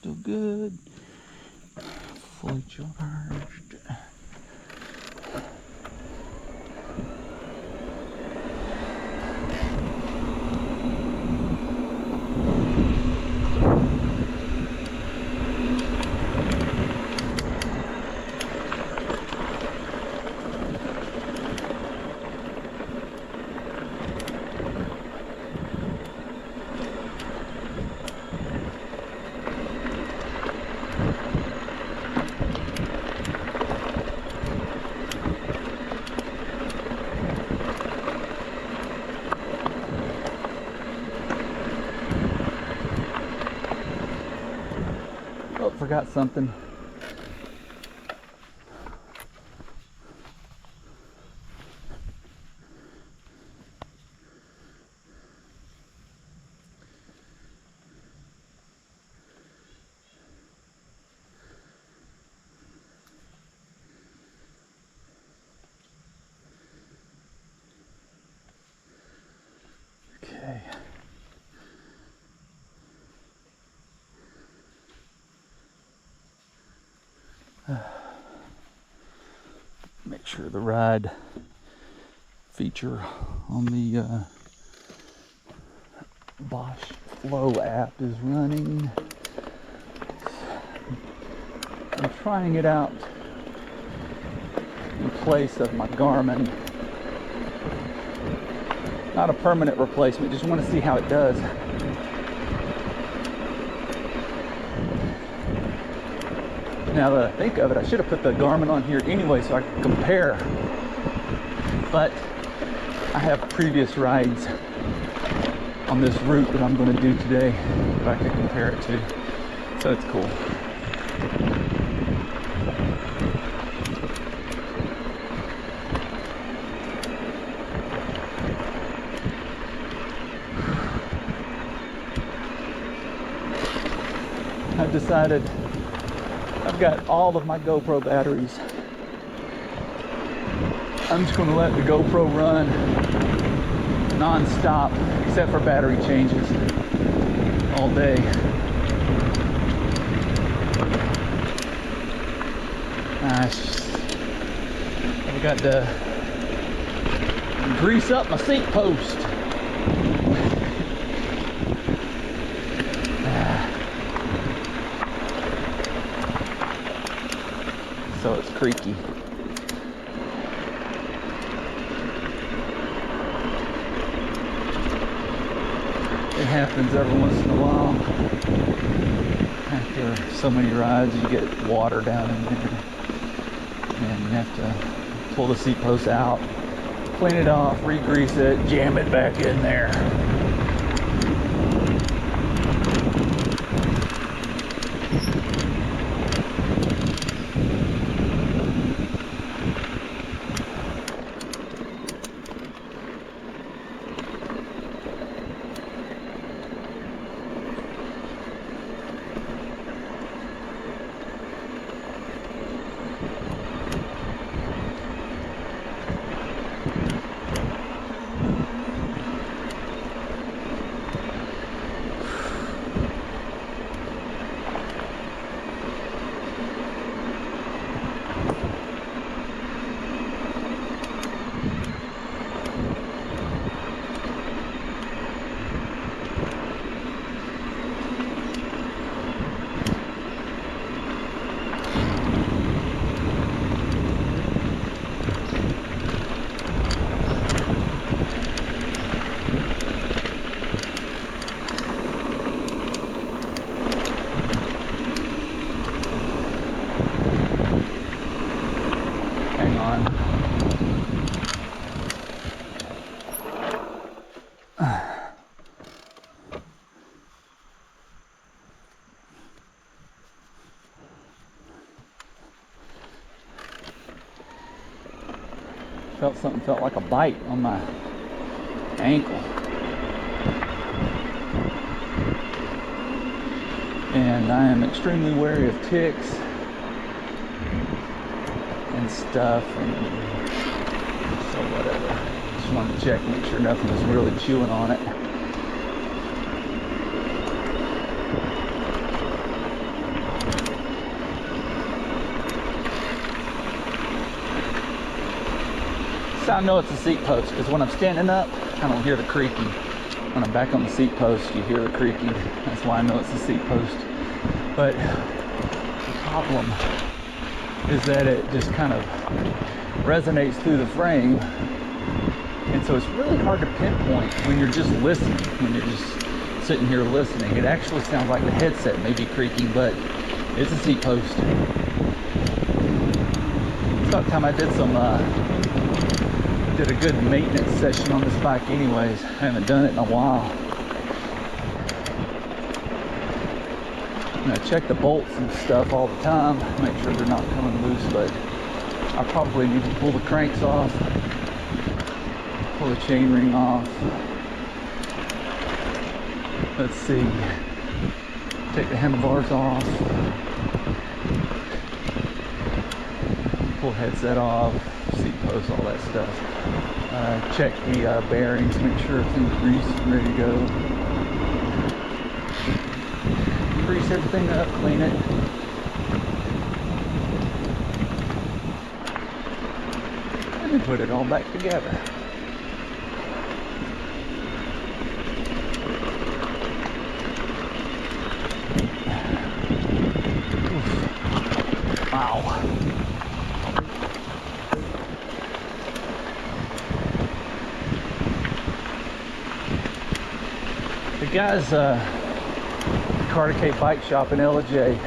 still good. Fully charged. Oh, forgot something. Okay. Make sure the ride feature on the Bosch Flow app is running. I'm trying it out in place of my Garmin. Not a permanent replacement, just want to see how it does. Now that I think of it, I should have put the Garmin on here anyway so I could compare. But I have previous rides on this route that I'm going to do today that I can compare it to. So it's cool. I've decided I've got all of my GoPro batteries. I'm just going to let the GoPro run non-stop, except for battery changes, all day. I've got to grease up my seat post. So it's creaky. It happens every once in a while. After so many rides, you get water down in there. And you have to pull the seat post out, clean it off, re-grease it, jam it back in there. Felt like a bite on my ankle. And I am extremely wary of ticks and stuff, and so whatever. Just wanted to check, make sure nothing was really chewing on it. how I know it's a seat post, because when I'm standing up, I don't hear the creaking. When I'm back on the seat post, you hear the creaking. That's why I know it's a seat post. But the problem is that it just kind of resonates through the frame. And so it's really hard to pinpoint when you're just listening, when you're just sitting here listening. It actually sounds like the headset may be creaking, but it's a seat post. It's about time I did a good maintenance session on this bike anyways. I haven't done it in a while. I check the bolts and stuff all the time, make sure they're not coming loose, but I probably need to pull the cranks off, pull the chain ring off. Let's see, take the handlebars off, pull headset off, seat post, all that stuff. Check the bearings, make sure everything's greased and ready to go. Grease everything up, clean it. And then put it all back together. Oof. Wow. The guys, Carter Bike Shop in LJ,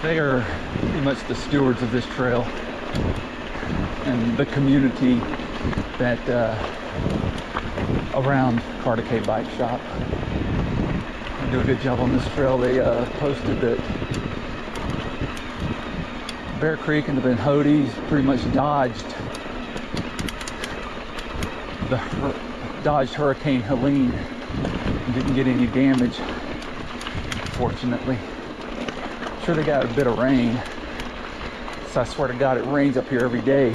they are pretty much the stewards of this trail and the community that around Carter Bike Shop. They do a good job on this trail. They posted that Bear Creek and the Bearhotis pretty much dodged Hurricane Helene and didn't get any damage, fortunately. I'm sure they got a bit of rain, so I swear to God it rains up here every day.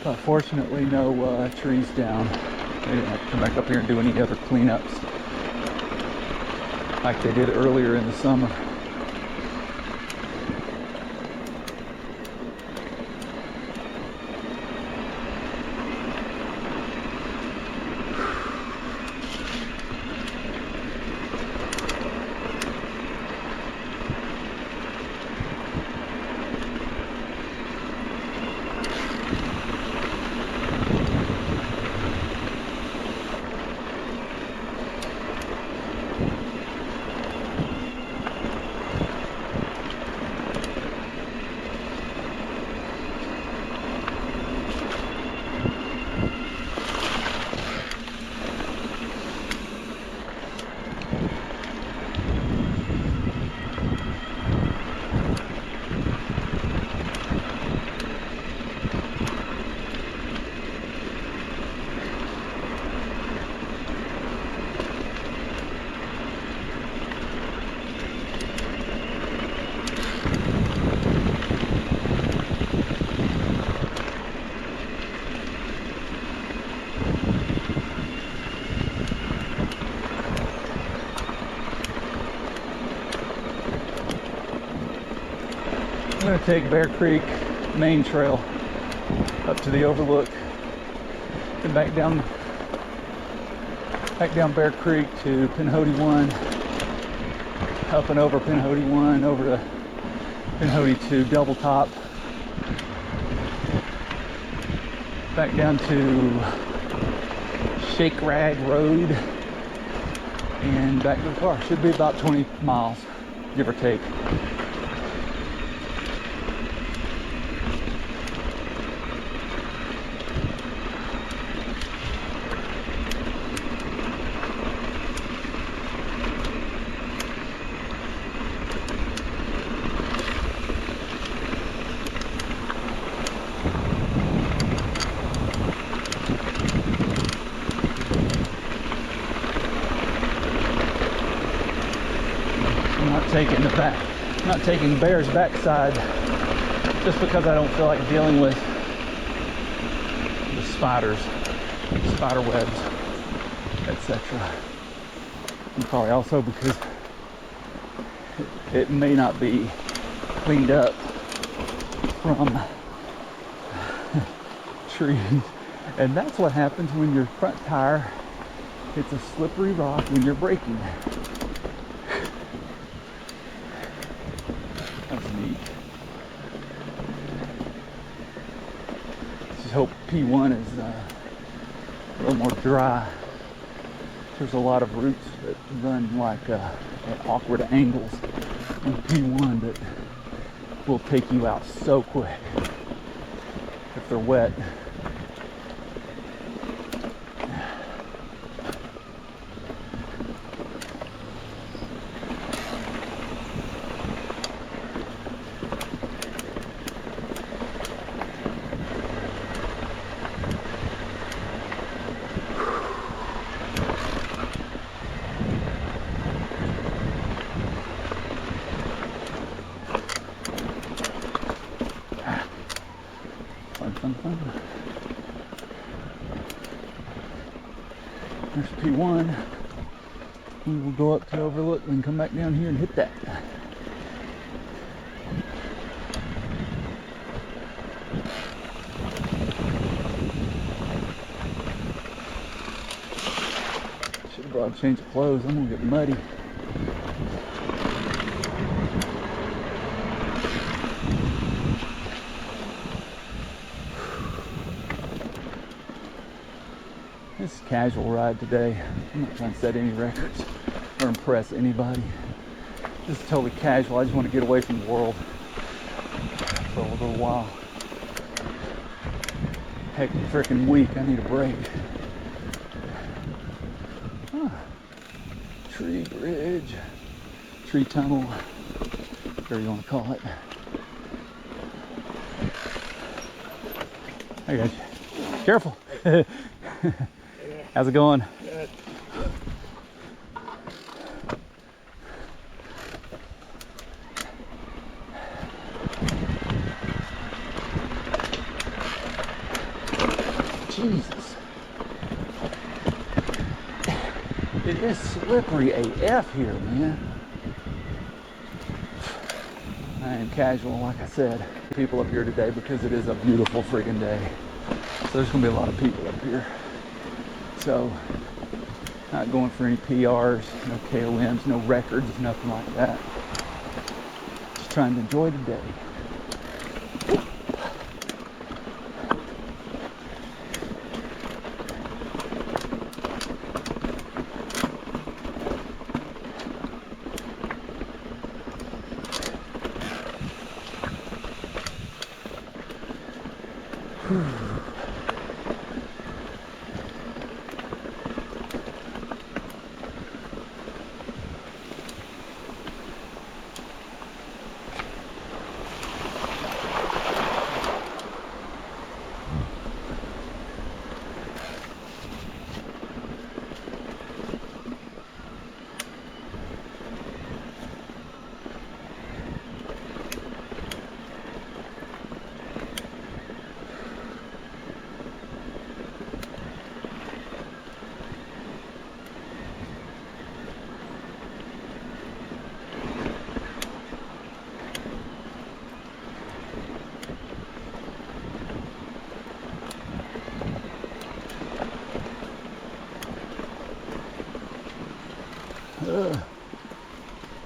But fortunately no trees down. They didn't have to come back up here and do any other cleanups like they did earlier in the summer. I'm going to take Bear Creek main trail up to the overlook and back down Bear Creek to Bearhoti 1, up and over Bearhoti 1, over to Bearhoti 2 double top, back down to Shake Rag Road, and back to the car. Should be about 20 miles, give or take. I'm not taking Bear's backside just because I don't feel like dealing with the spiders, spider webs, etc. And probably also because it may not be cleaned up from trees. And that's what happens when your front tire hits a slippery rock when you're braking. That's neat. Just hope P1 is a little more dry. There's a lot of routes that run like at awkward angles on P1 that will take you out so quick if they're wet. Fun. There's P1. We will go up to overlook and come back down here and hit that. Should have brought a change of clothes. I'm gonna get muddy. This is a casual ride today. I'm not trying to set any records or impress anybody. This is totally casual. I just want to get away from the world for a little while. Hectic freaking week. I need a break. Tree bridge, tree tunnel, whatever you want to call it. Hey guys, careful. How's it going? Good. Jesus. It is slippery AF here, man. I am casual, like I said. People up here today because it is a beautiful friggin' day. So there's gonna be a lot of people up here. So, not going for any PRs, no KOMs, no records, nothing like that. Just trying to enjoy the day.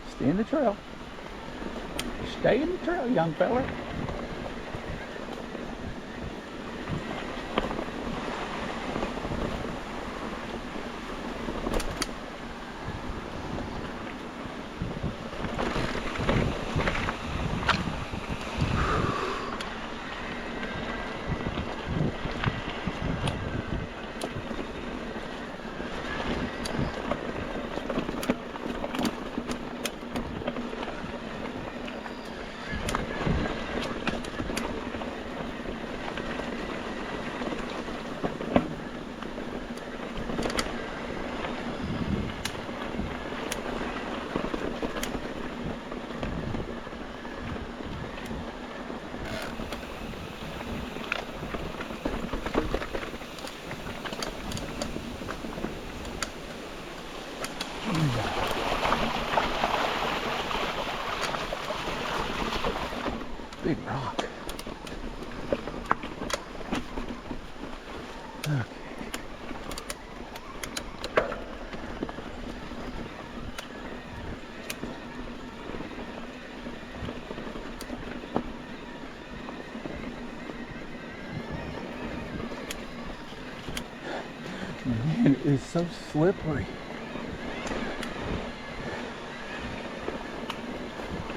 Stay in the trail. Stay in the trail, young fella. Big rock. And it is so slippery.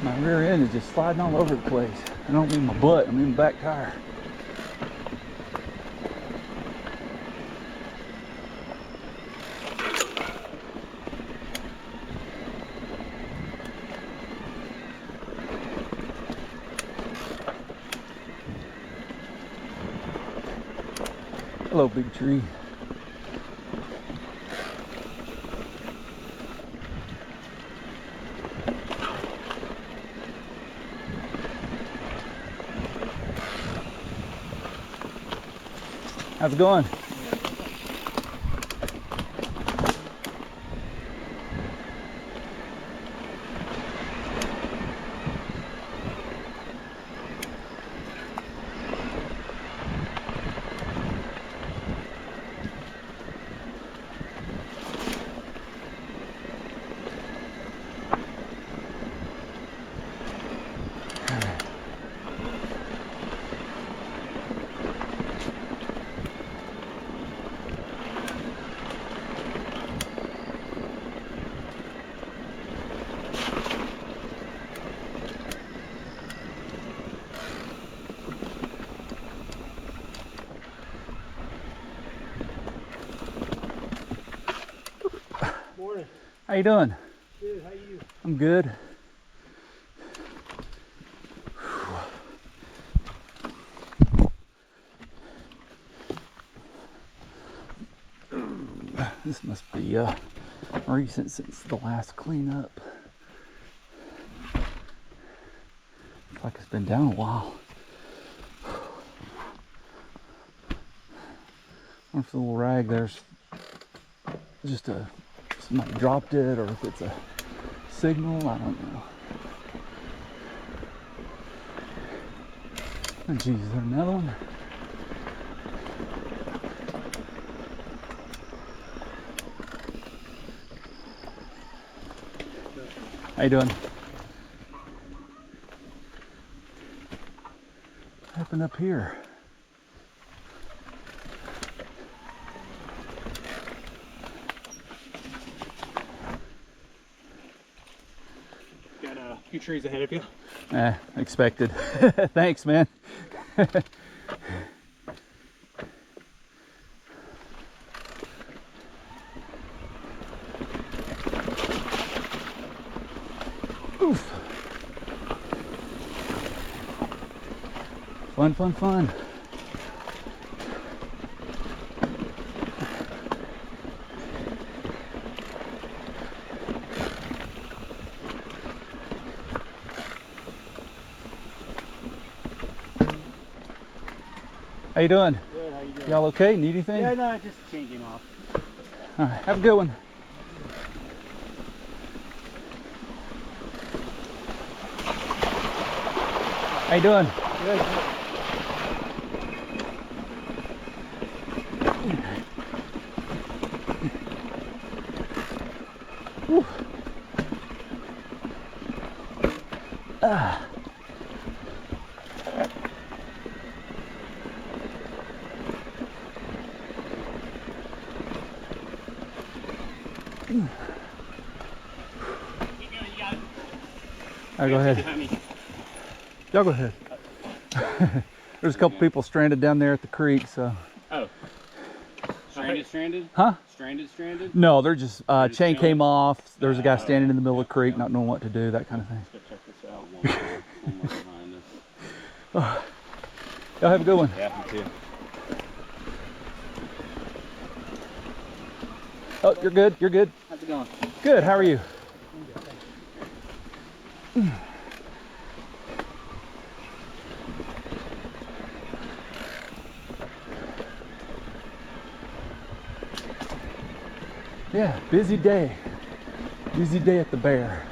My rear end is just sliding all over the place. I don't mean my butt, I mean my back tire. Hello, big tree. How's it going? Morning. How you doing? Good, how you? I'm good. This must be recent since the last cleanup. Looks like it's been down a while. I wonder if the little rag there's just somebody dropped it, or if it's a signal. I don't know. Oh geez, is there another one? How you doing? What happened up here? Got a few trees ahead of you. Expected. Thanks, man. Oof. Fun, fun, fun. How you doing? Good, how you doing? Y'all okay? Need anything? Yeah, no, just changing off. All right, have a good one. How you doing? Good. Whew. Ah. All right, go ahead. Y'all go ahead. There's a couple people stranded down there at the creek, so. Oh. Stranded? Huh? Stranded? No, they're just, Just chain chilling? came off. There's a guy standing in the middle of the creek, not knowing what to do, that kind of thing. Let's go check this out. One more behind us. Y'all have a good one. Yeah, me too. Oh, you're good, you're good. How's it going? Good, how are you? Yeah, busy day. Busy day at the Bear.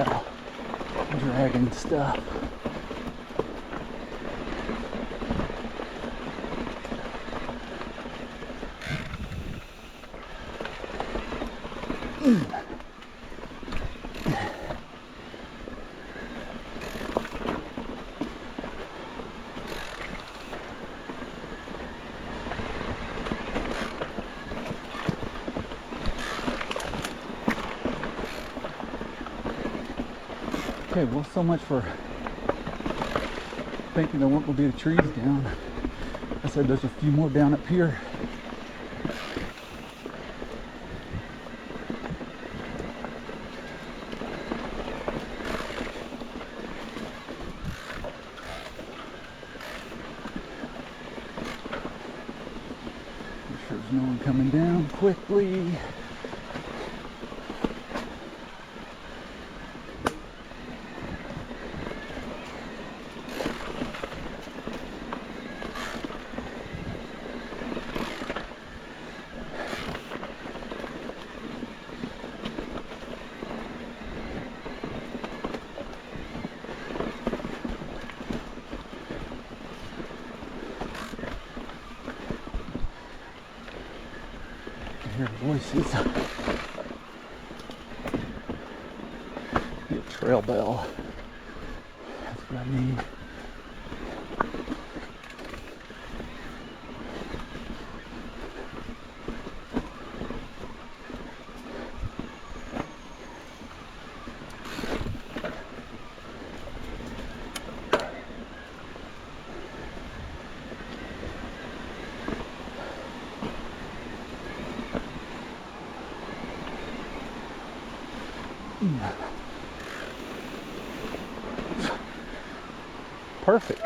hell. Dragging stuff. Okay, well, so much for thinking there weren't going to be the trees down. I said there's a few more down up here. Make sure there's no one coming down quickly. I hear voices. Get a trail bell. That's what I need. Perfect.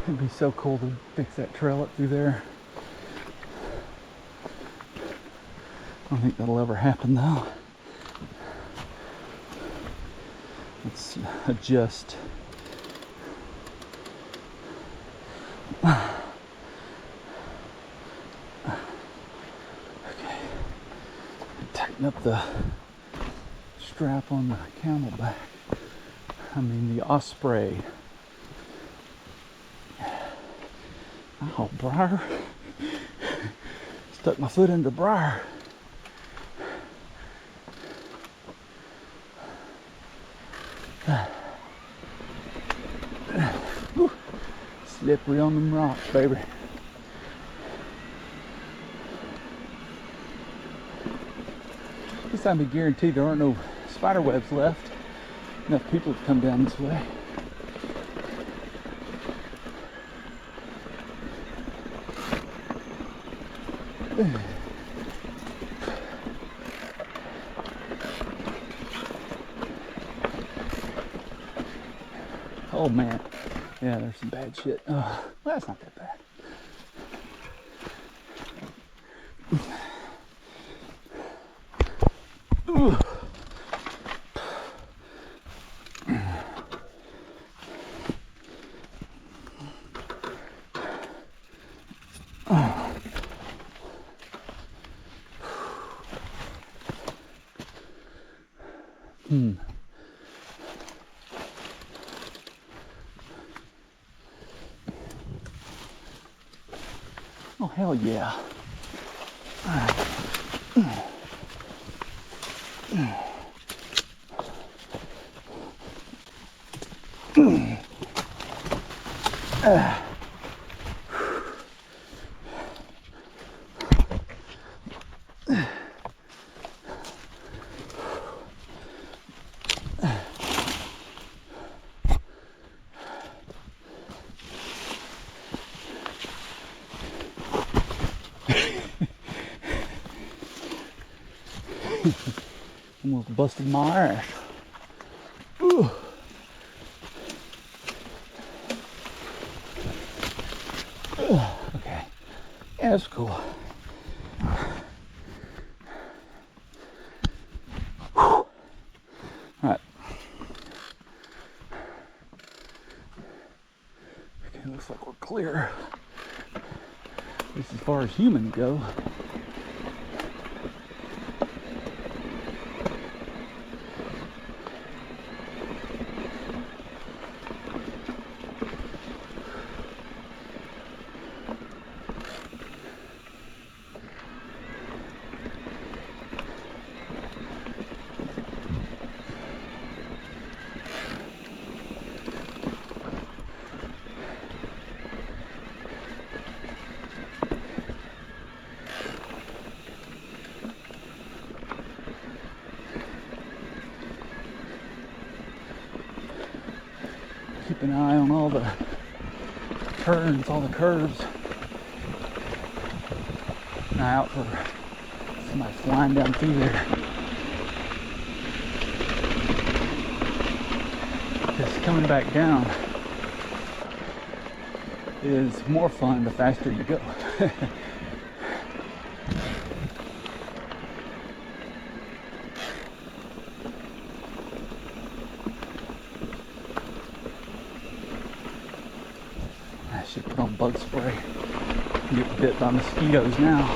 It'd be so cool to fix that trail up through there. I don't think that'll ever happen though. Let's adjust. Okay. Tighten up the strap on the camelback. I mean the osprey. Oh, briar. Stuck my foot into briar. Slippery on them rocks, baby. This time be guaranteed there aren't no spider webs left. Enough people have come down this way. Oh man, yeah, there's some bad shit. Well, that's not that bad. Oh, hell yeah. Almost busted my ass. Ooh. Okay. Yeah, that's cool. clear. At least as far as humans go. Keep an eye on all the turns, all the curves. An eye out for somebody flying down through there. Because coming back down is more fun the faster you go. I should put on bug spray. Get bit by mosquitoes now.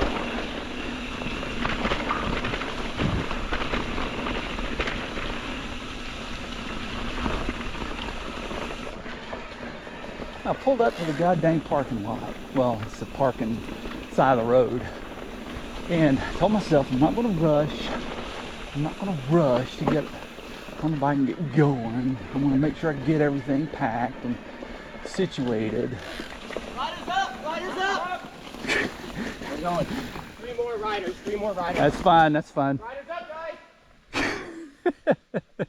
I pulled up to the goddamn parking lot. Well, it's the parking side of the road. And I told myself I'm not going to rush. I'm not going to rush to get on the bike and get going. I'm going to make sure I get everything packed and situated. Riders up! Riders up! We're going. Three more riders. Three more riders. That's fine. That's fine. Riders up, guys!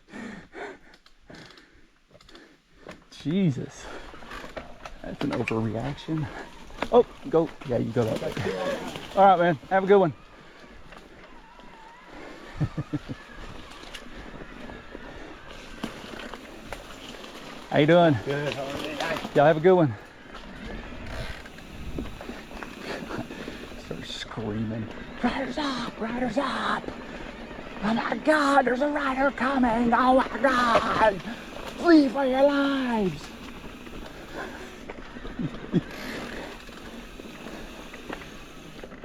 Jesus. That's an overreaction. Oh, go. Yeah, you go that way. All right, man. Have a good one. How you doing? Good. How are you? Y'all have a good one. Start screaming. Riders up! Riders up! Oh my God! There's a rider coming! Oh my God! Flee for your lives!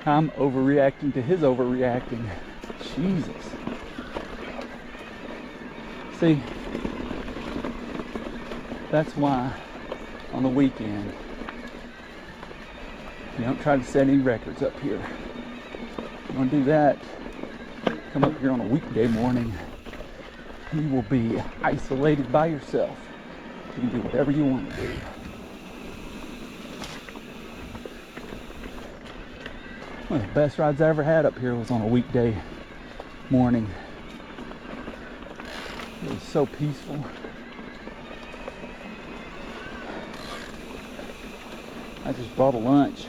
I'm overreacting to his overreacting. Jesus. See, that's why on the weekend you don't try to set any records up here. If you want to do that, come up here on a weekday morning. You will be isolated by yourself. You can do whatever you want to do. One of the best rides I ever had up here was on a weekday morning. It was so peaceful. I just brought a lunch.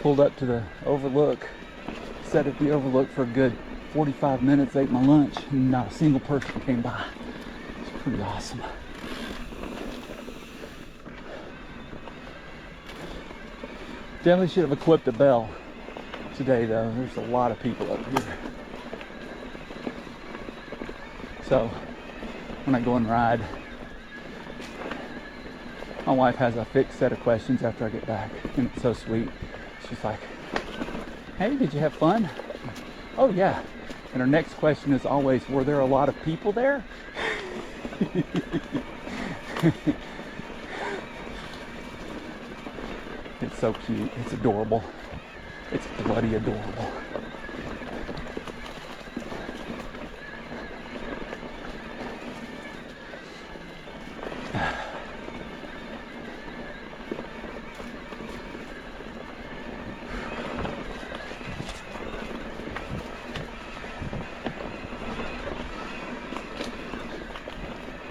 Pulled up to the overlook, sat at the overlook for a good 45 minutes, ate my lunch, and not a single person came by. It's pretty awesome. Definitely should have equipped a bell today though. There's a lot of people up here. So when I go and ride, my wife has a fixed set of questions after I get back, and it's so sweet. She's like, hey, did you have fun? Oh yeah. And her next question is always, were there a lot of people there? It's so cute. It's adorable. It's bloody adorable.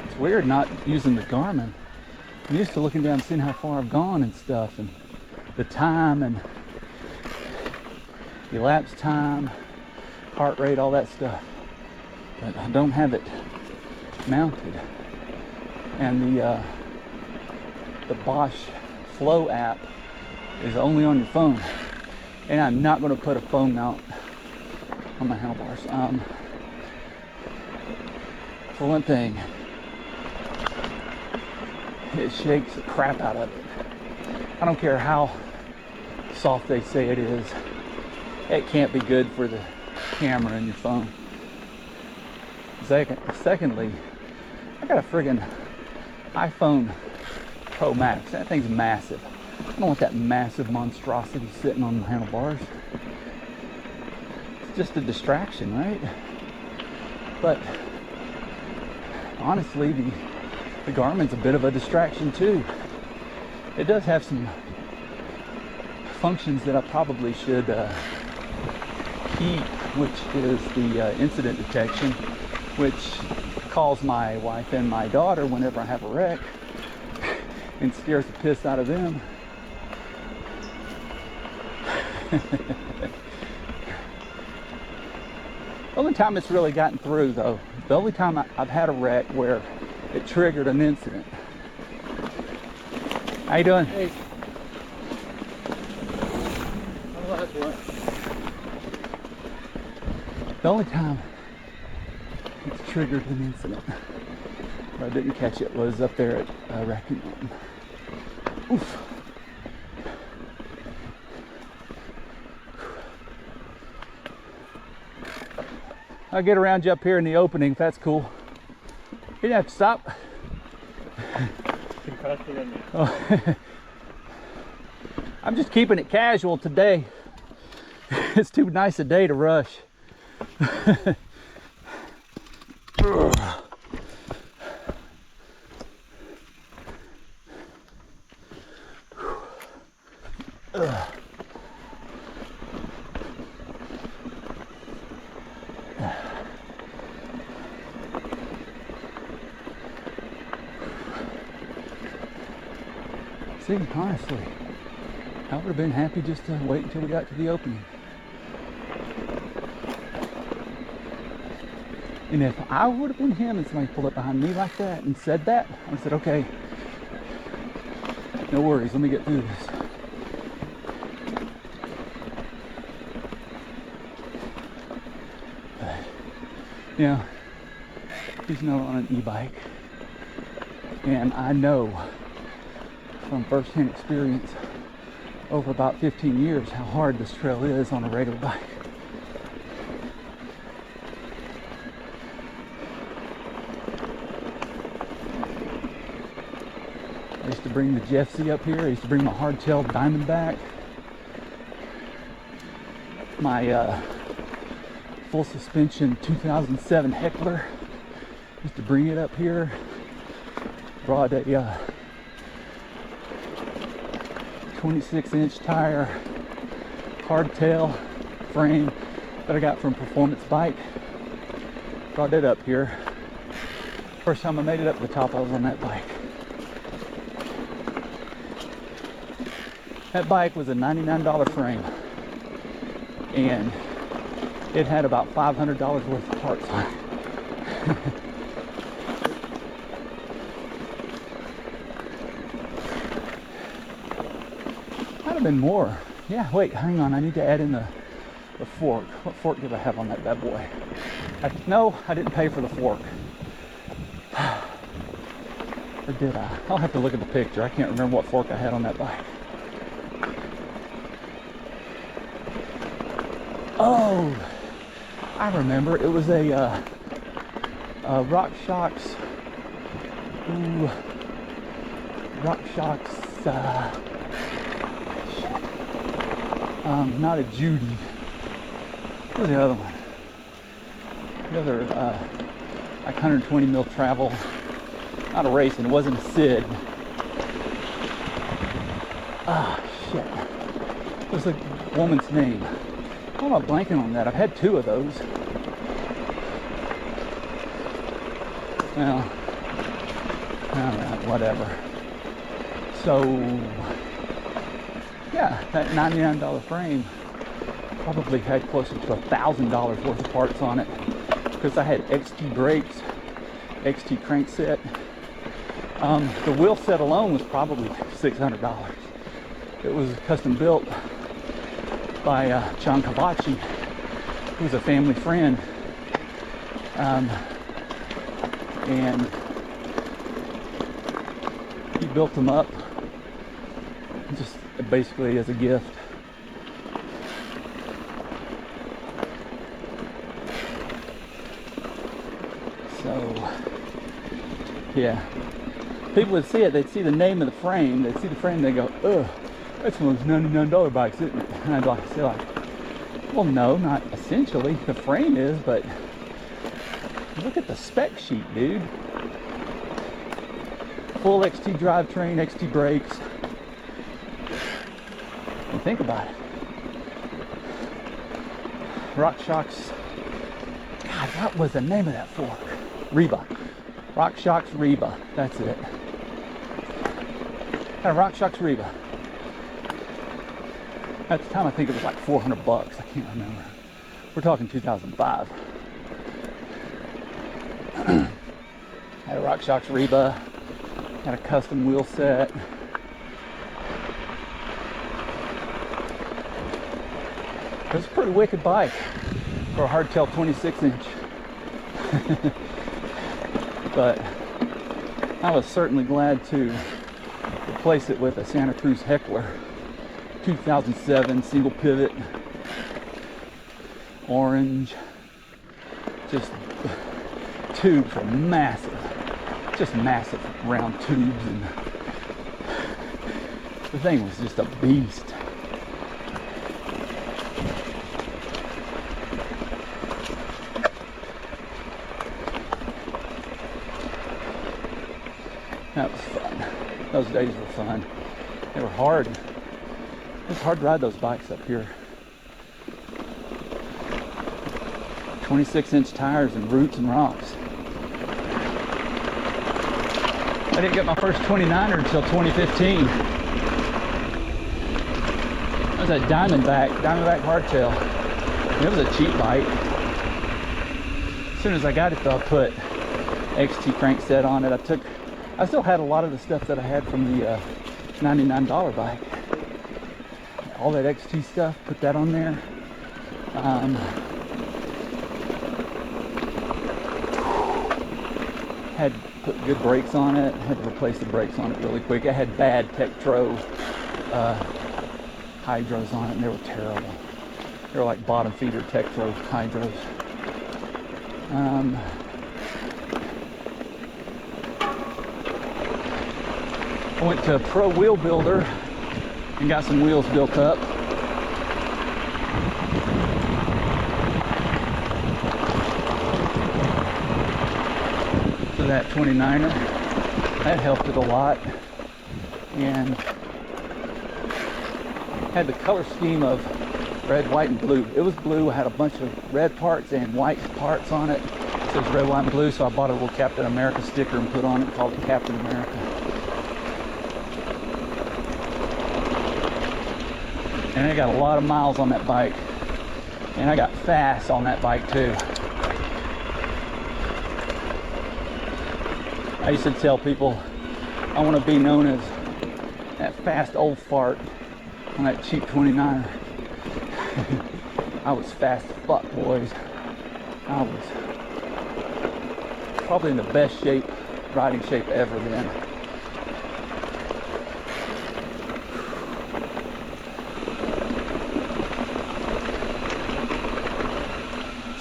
It's weird not using the Garmin. I'm used to looking down, seeing how far I've gone and stuff, and the time and elapsed time, heart rate, all that stuff. But I don't have it mounted. And the Bosch Flow app is only on your phone. And I'm not going to put a phone mount on my handlebars. For one thing, it shakes the crap out of it. I don't care how soft they say it is. It can't be good for the camera in your phone. Secondly, I got a friggin' iPhone Pro Max. That thing's massive. I don't want that massive monstrosity sitting on the handlebars. It's just a distraction, right? But honestly, the Garmin's a bit of a distraction too. It does have some functions that I probably should keep, which is the incident detection, which calls my wife and my daughter whenever I have a wreck and scares the piss out of them. The only time it's really gotten through, though, the only time I've had a wreck where it triggered an incident. How you doing? Hey. The only time it's triggered an incident where I didn't catch it was up there at Raccoon Mountain. Oof. I'll get around you up here in the opening if that's cool. You didn't have to stop. Faster than me. Oh. I'm just keeping it casual today. It's too nice a day to rush. See, honestly, I would have been happy just to wait until we got to the opening. And if I would have been him and somebody pulled up behind me like that and said that, I would have said, okay, no worries, let me get through this. But, you know, he's not on an e-bike. And I know from first-hand experience over about 15 years how hard this trail is on a regular bike. I used to bring the Jeffsy up here. I used to bring my hardtail Diamondback, my full suspension 2007 Heckler. Used to bring it up here. Brought a 26-inch tire hardtail frame that I got from Performance Bike. Brought it up here. First time I made it up to the top, I was on that bike. That bike was a $99 frame, and it had about $500 worth of parts on it. Might have been more. Yeah, wait, hang on. I need to add in the fork. What fork did I have on that bad boy? No, I didn't pay for the fork. Or did I? I'll have to look at the picture. I can't remember what fork I had on that bike. Oh, I remember. It was a RockShox. Ooh, RockShox. Not a Judy. What was the other one? The other, like 120 mil travel. Not a racing. It wasn't a Sid. Ah, shit. What was the woman's name? How am I blanking on that? I've had two of those. Well, alright, whatever. So, yeah, that $99 frame probably had closer to $1,000 worth of parts on it, because I had XT brakes, XT crankset. The wheel set alone was probably $600. It was custom built by John Cavacci, who's a family friend, and he built them up just basically as a gift. So, yeah. People would see it, they'd see the name of the frame, they'd see the frame, they'd go, ugh, that's one of those $99 bikes, isn't it? And I'd like say, well, no, not essentially. The frame is, but look at the spec sheet, dude. Full XT drivetrain, XT brakes. And think about it. RockShox. God, what was the name of that fork? Reba. RockShox Reba. That's it. RockShox Reba. At the time, I think it was like $400. I can't remember. We're talking 2005. Had a RockShox Reba. Had a custom wheel set. It was a pretty wicked bike for a hardtail 26-inch. But I was certainly glad to replace it with a Santa Cruz Heckler 2007 single pivot, orange. Just tubes were massive, just massive round tubes, and the thing was just a beast. That was fun. Those days were fun. They were hard. It was hard to ride those bikes up here. 26-inch tires and roots and rocks. I didn't get my first 29er until 2015. That was a Diamondback hardtail. It was a cheap bike. As soon as I got it though, I put XT crankset on it. I still had a lot of the stuff that I had from the $99 bike. All that XT stuff, put that on there. Had put good brakes on it. Had to replace the brakes on it really quick. I had bad Tektro hydros on it, and they were terrible. They were like bottom feeder Tektro hydros. I went to a pro wheel builder and got some wheels built up. So that 29er, that helped it a lot. And had the color scheme of red, white, and blue. It was blue. I had a bunch of red parts and white parts on it. So it was red, white, and blue. So I bought a little Captain America sticker and put on it, called it Captain America. And I got a lot of miles on that bike, and I got fast on that bike too. I used to tell people I want to be known as that fast old fart on that cheap 29er. I was fast as fuck, boys. I was probably in the best shape, riding shape ever then.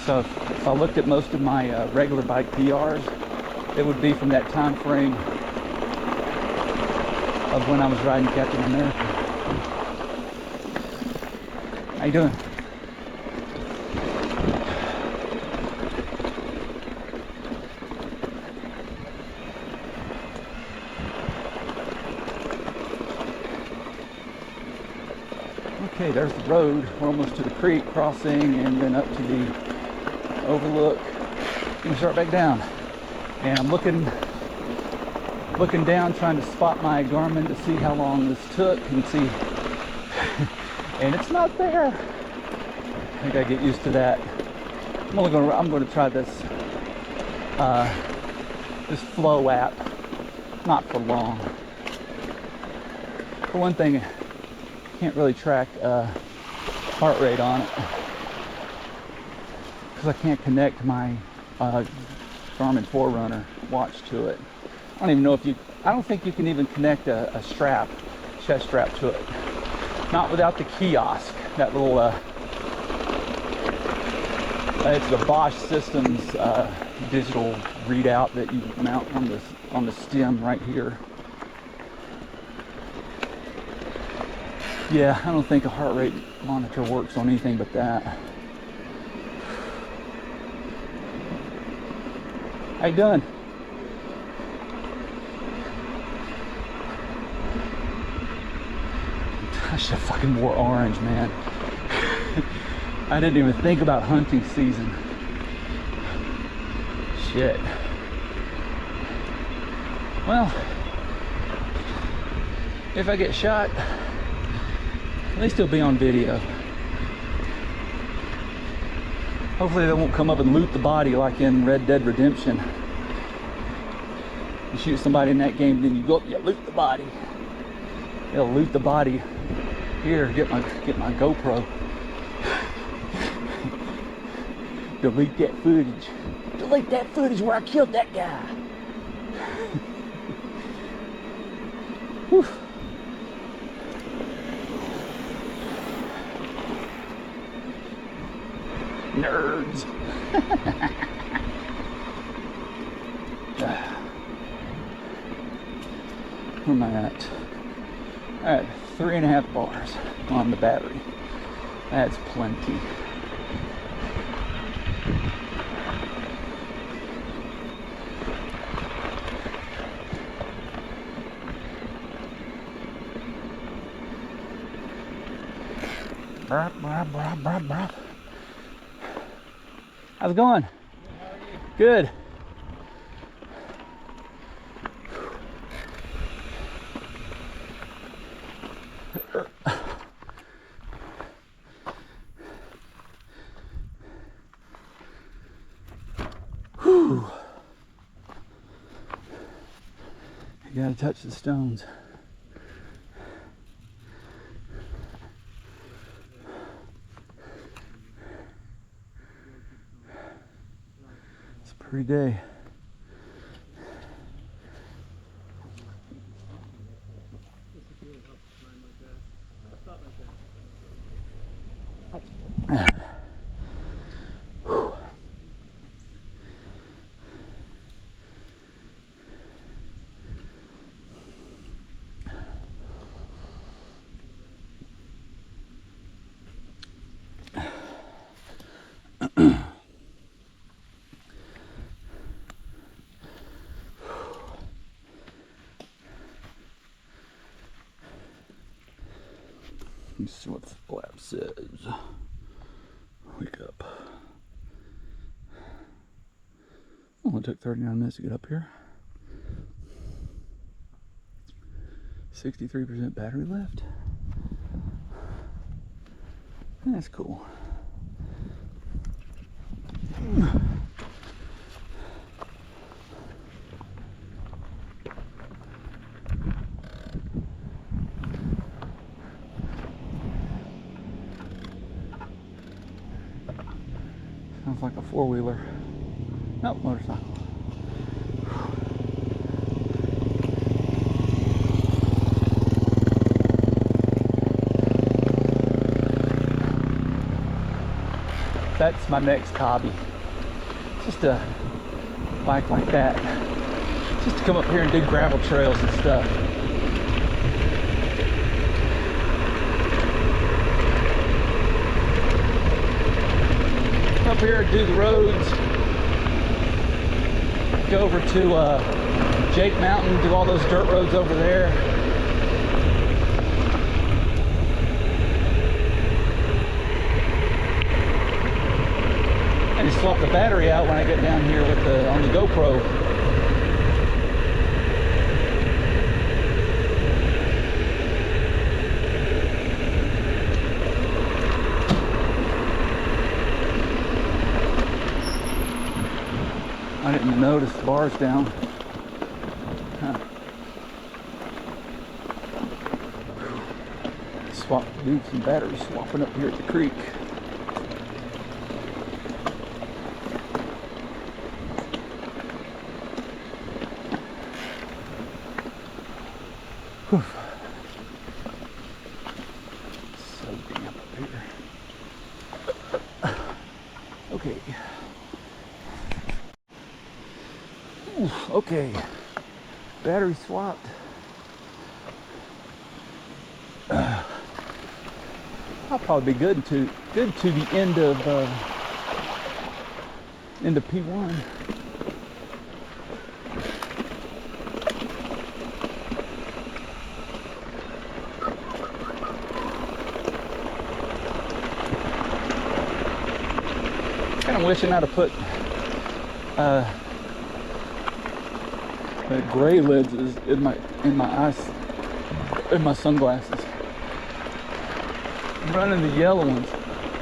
So if I looked at most of my regular bike PRs, it would be from that time frame of when I was riding Captain America. How you doing? Okay, there's the road. We're almost to the creek crossing and then up to the overlook. Gonna start back down. And I'm looking down, trying to spot my Garmin to see how long this took and see. And it's not there. I gotta get used to that. I'm gonna try this this Flow app. Not for long. For one thing, I can't really track heart rate on it because I can't connect my Garmin 4Runner watch to it. don't even know if you, I don't think you can even connect a strap, chest strap to it. Not without the kiosk, that little, it's the Bosch Systems digital readout that you mount on the stem right here. Yeah, I don't think a heart rate monitor works on anything but that. How you doing? I should have fucking wore orange, man. I didn't even think about hunting season. Shit. Well, if I get shot, at least it'll be on video. Hopefully they won't come up and loot the body like in Red Dead Redemption. You shoot somebody in that game, then you go up, you loot the body. They'll loot the body. Here, get my GoPro. Delete that footage. Delete that footage where I killed that guy. Whew. Nerds. Where am I at? Alright, 3.5 bars on the battery. That's plenty. How's it going? Good. Whew. You gotta touch the stones. It's a pretty day. Let's see what the flap says. Wake up. Only took 39 minutes to get up here. 63% battery left. That's cool. Sounds like a four-wheeler. Nope, motorcycle. That's my next hobby. Just a bike like that. Just to come up here and do gravel trails and stuff. Up here and do the roads. Go over to Jake Mountain, do all those dirt roads over there. And just swap the battery out when I get down here with on the GoPro. I didn't notice the bars down. Huh. Do some battery swapping up here at the creek. up here. Okay. Ooh, okay. Battery swapped. I'll probably be good to the end of P1. Kind of wishing I'd have put the gray lenses in my eyes, in my sunglasses. I'm running the yellow ones,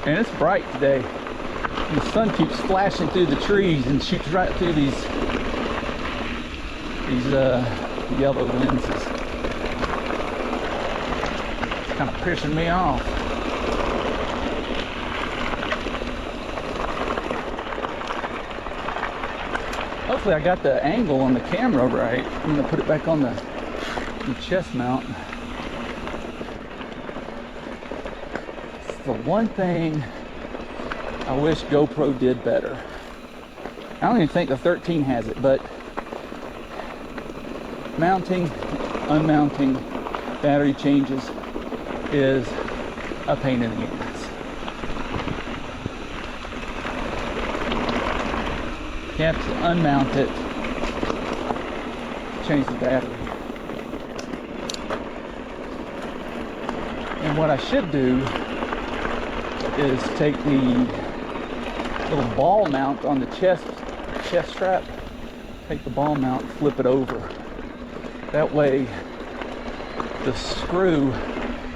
and it's bright today. The sun keeps flashing through the trees and shoots right through these yellow lenses. It's kind of pissing me off. Hopefully I got the angle on the camera right. I'm gonna put it back on the chest mount. It's the one thing I wish GoPro did better. I don't even think the 13 has it, but mounting, unmounting, battery changes is a pain in the ass. You have to unmount it, change the battery. And what I should do is take the little ball mount on the chest strap, take the ball mount, flip it over. That way the screw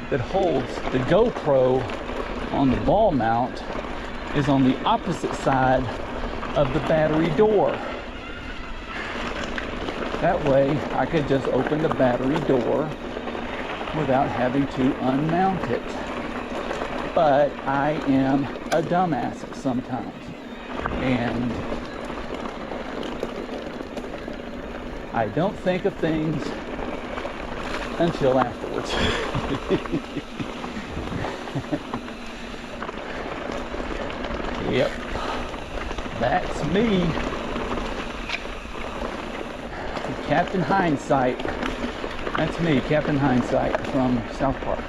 that holds the GoPro on the ball mount is on the opposite side of the battery door. That way I could just open the battery door without having to unmount it. But I am a dumbass sometimes, and I don't think of things until afterwards. Yep, that's me, Captain Hindsight. That's me, Captain Hindsight from South Park.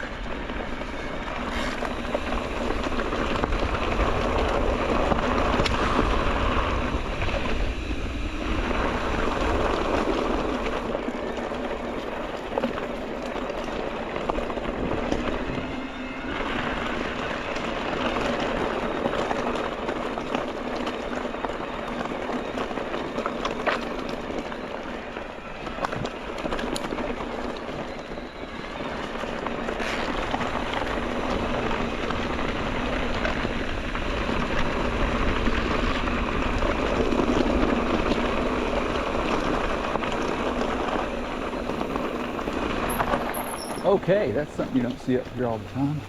Okay, that's something you don't see up here all the time.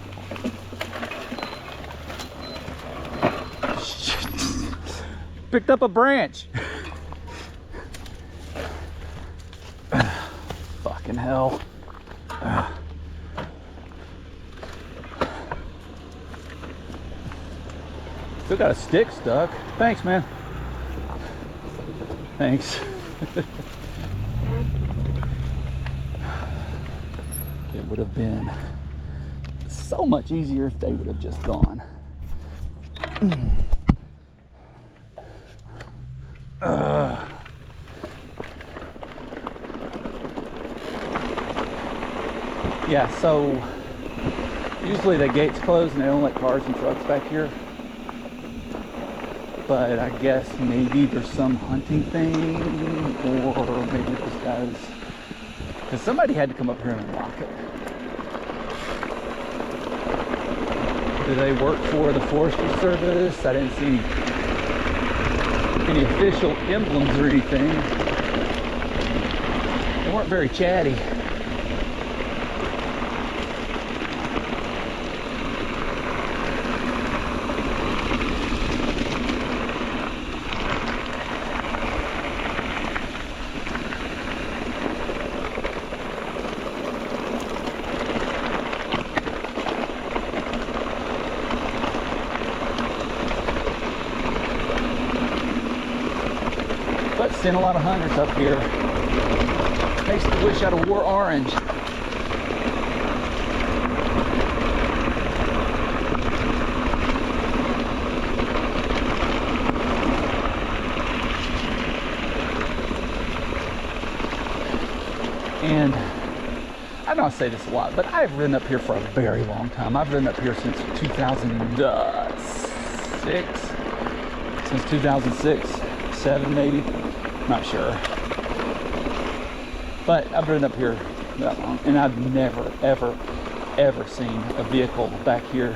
Picked up a branch. Fucking hell. Still got a stick stuck. Thanks, man. Thanks. It would have been so much easier if they would have just gone. Yeah, so usually the gate's closed and they don't let cars and trucks back here. But I guess maybe there's some hunting thing, or maybe this guy's, because somebody had to come up here and unlock it. Do they work for the Forestry Service? I didn't see any official emblems or anything. They weren't very chatty. But seen a lot of hunters up here. Makes me wish I'd have wore orange. And I know I say this a lot, but I've ridden up here for a very long time. I've ridden up here since 2006. Since 2006, 7 maybe, not sure. But I've ridden up here that long, and I've never, ever, ever seen a vehicle back here.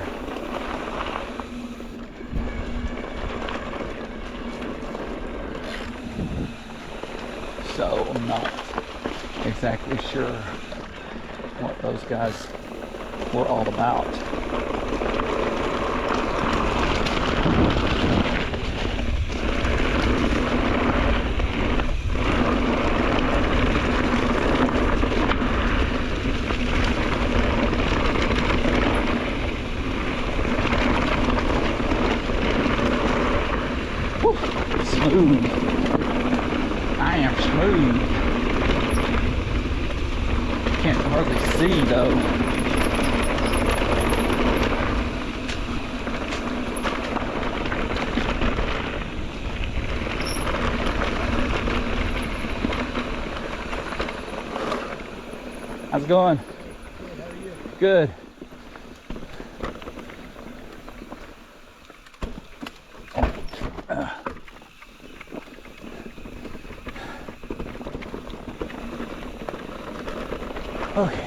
So I'm not exactly sure what those guys were all about. Woo, smooth. I am smooth. Can't hardly see though. How's it going? Good, how are you? Good. Okay.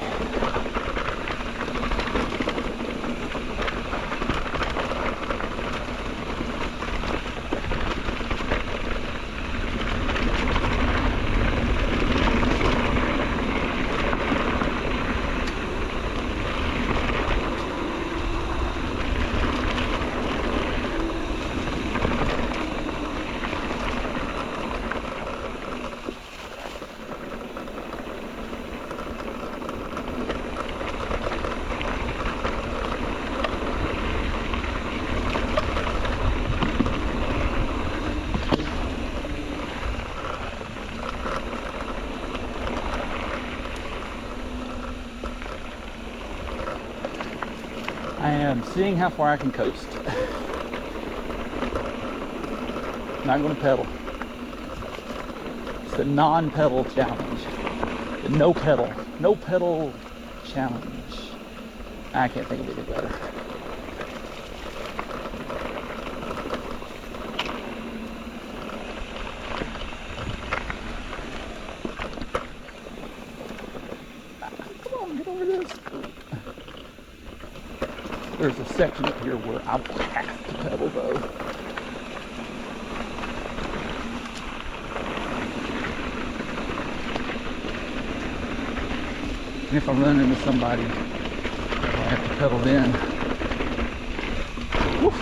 I am seeing how far I can coast. Not going to pedal. It's the non-pedal challenge. The no pedal challenge. I can't think of anything better. Come on, get over this. There's a section up here where I will have to pedal though. And if I run into somebody, I have to pedal in. Woof.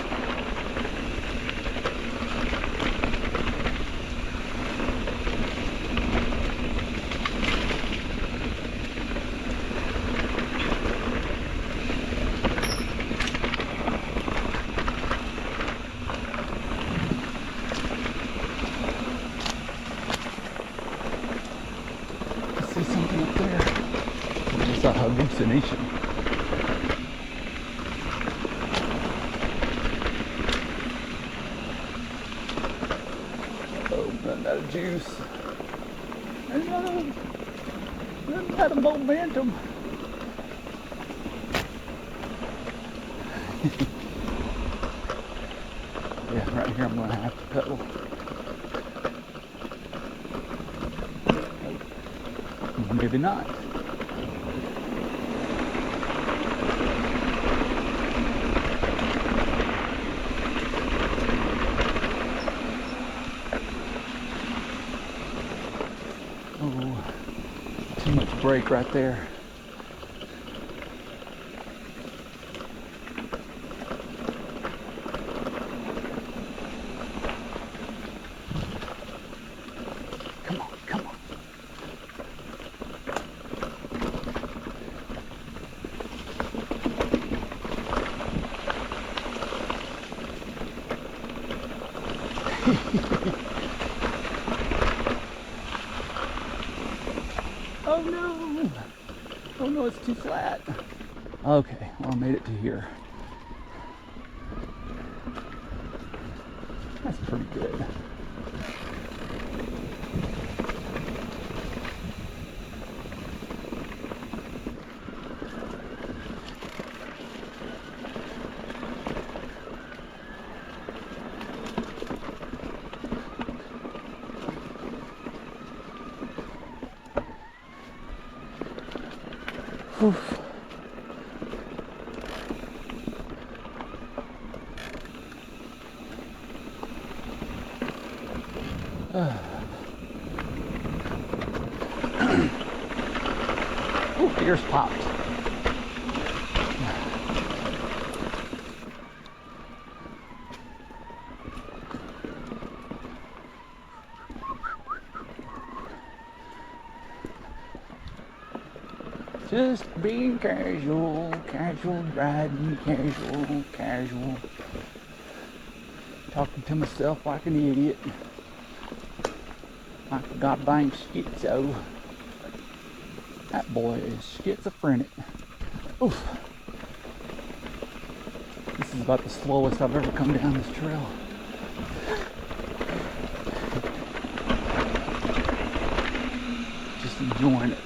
See something up there? It's a hallucination. Oh, running out of juice. Running out of momentum. Yeah, right here I'm gonna have to pedal. Maybe not. Oh, too much brake right there. Come on, come on. Oh no! Oh no, it's too flat. Okay, well I made it to here. That's pretty good. Oof. Ooh, ears popped. Just being casual, casual riding, casual. Talking to myself like an idiot. Like a goddamn schizo. That boy is schizophrenic. Oof. This is about the slowest I've ever come down this trail. Just enjoying it.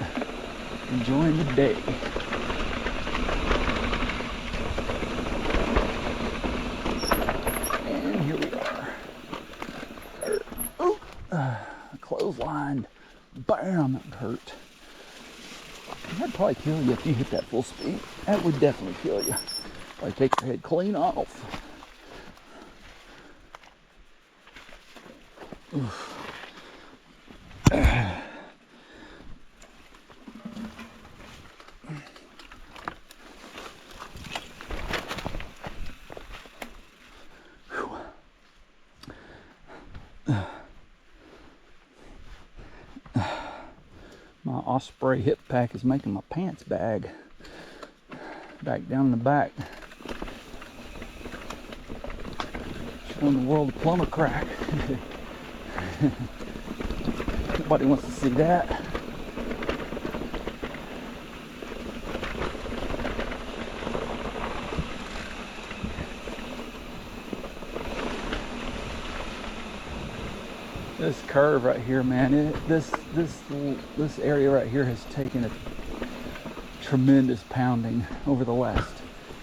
Enjoying the day. And here we are. Oh, clothesline. Bam, that hurt. That'd probably kill you if you hit that full speed. That would definitely kill you. Like take your head clean off. Oof. My Osprey hip pack is making my pants bag back down in the back. Showing the world a plumber crack. Nobody wants to see that. This curve right here, man, this area right here has taken a tremendous pounding over the last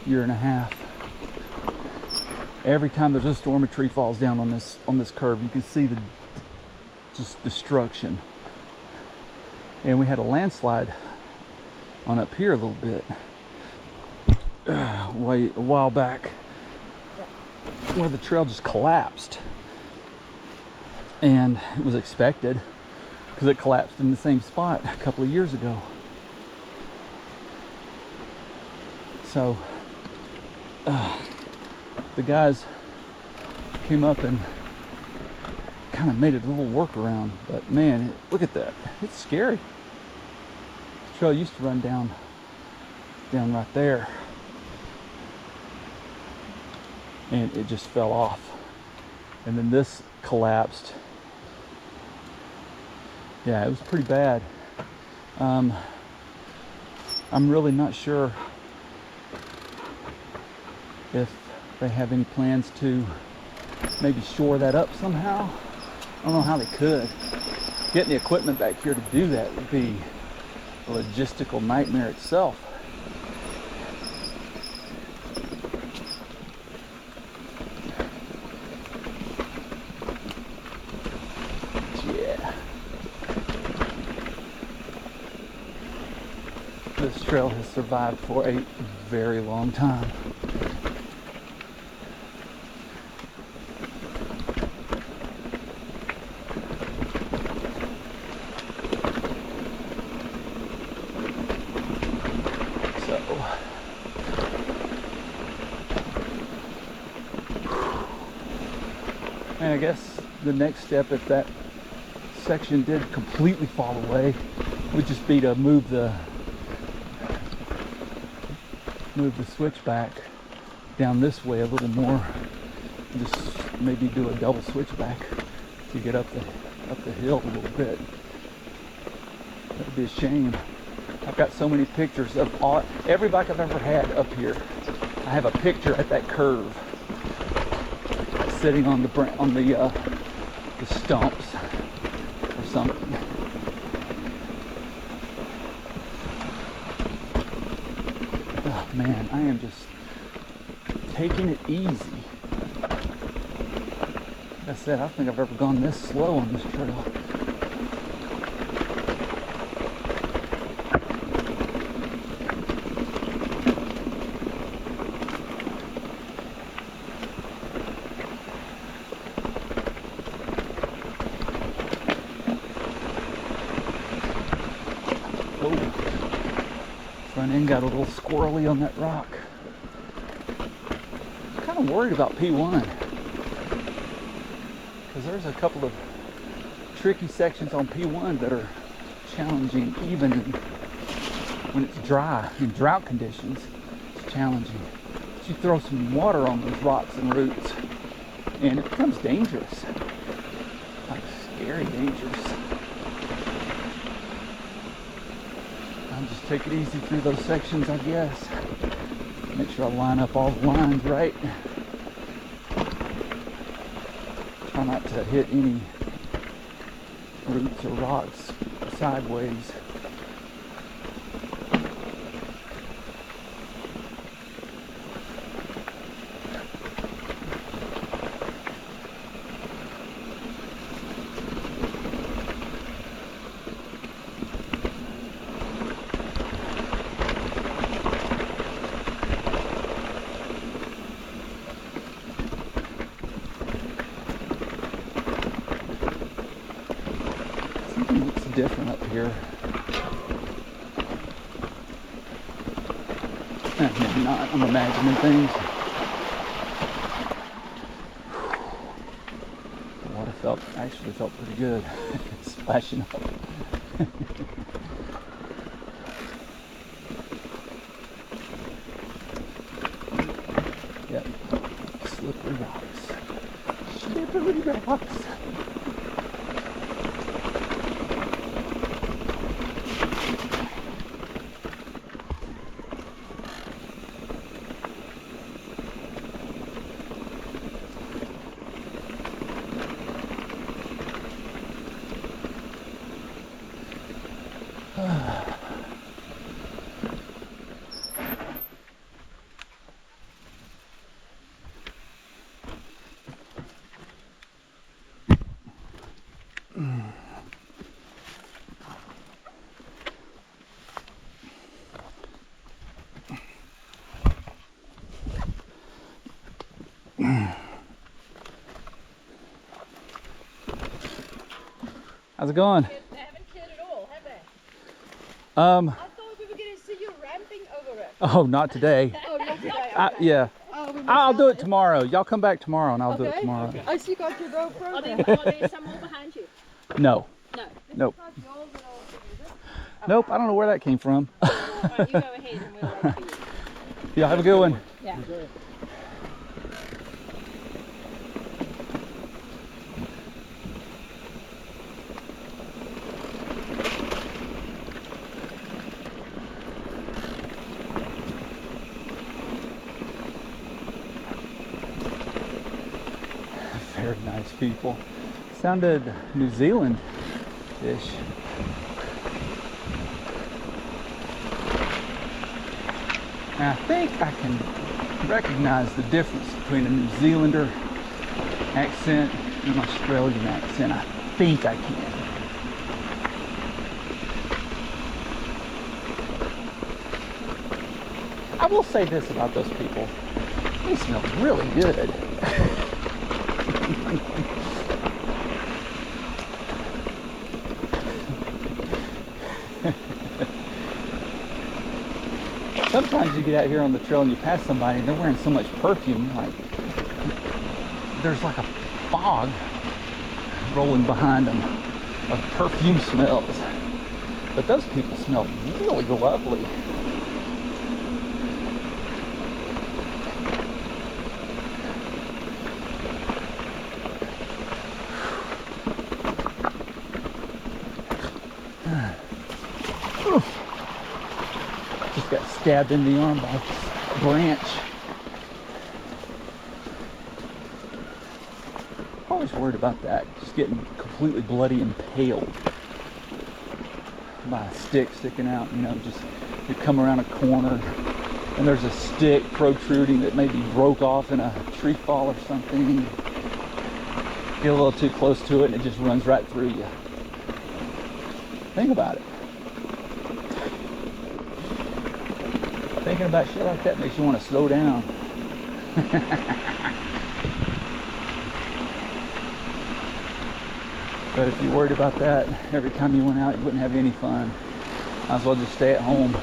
year and a half. Every time there's a storm, a tree falls down on this curve, you can see the just destruction. And we had a landslide on up here a little bit a while back, where the trail just collapsed. And it was expected because it collapsed in the same spot a couple of years ago. So the guys came up and kind of made it a little workaround, but man, look at that. It's scary. The trail used to run down right there, and it just fell off. And then this collapsed. Yeah, it was pretty bad. I'm really not sure if they have any plans to maybe shore that up somehow. I don't know how they could. Getting the equipment back here to do that would be a logistical nightmare itself. This trail has survived for a very long time. So, and I guess the next step, if that section did completely fall away, would just be to move the switchback down this way a little more. Just maybe do a double switchback to get up the hill a little bit. That'd be a shame. I've got so many pictures of every bike I've ever had up here. I have a picture at that curve, sitting on the stumps or something. Oh man, I am just taking it easy. Like I said, I don't think I've ever gone this slow on this trail. Front end got a little squirrely on that rock. I'm kind of worried about P1 because there's a couple of tricky sections on P1 that are challenging even when it's dry. In drought conditions, it's challenging. But you throw some water on those rocks and roots and it becomes dangerous. Like scary dangerous. I'll just take it easy through those sections, I guess. Make sure I line up all the lines right. Try not to hit any roots or rocks sideways. Something looks different up here. Maybe not. I'm imagining things. The water actually felt pretty good. Splashing up. Yep. Slippery rocks. Slippery rocks. How's it going? They haven't cleared it all, have they? I thought we were going to see you ramping over it. Oh, not today. Oh, not today. Okay. Yeah. Oh, we missed I'll out. do it tomorrow. Y'all come back tomorrow and I'll do it Okay. tomorrow. Okay. I see got your GoPro. Are there some more behind you? No. No. Nope. Not your little thing, is it? Nope. I don't know where that came from. Right, you go ahead and we'll wait for you. Y'all have a good one. Yeah. Very nice people. Sounded New Zealand-ish. And I think I can recognize the difference between a New Zealander accent and an Australian accent. I think I can. I will say this about those people. They smell really good. Sometimes you get out here on the trail and you pass somebody and they're wearing so much perfume, like there's like a fog rolling behind them of perfume smells. But those people smell really lovely. stabbed in the arm by a branch. Always worried about that, just getting completely bloody and impaled by a stick sticking out. You know, just you come around a corner and there's a stick protruding that maybe broke off in a tree fall or something. Get a little too close to it and it just runs right through you. Think about it. Thinking about shit like that makes you want to slow down. But if you're worried about that, every time you went out, you wouldn't have any fun. Might as well just stay at home.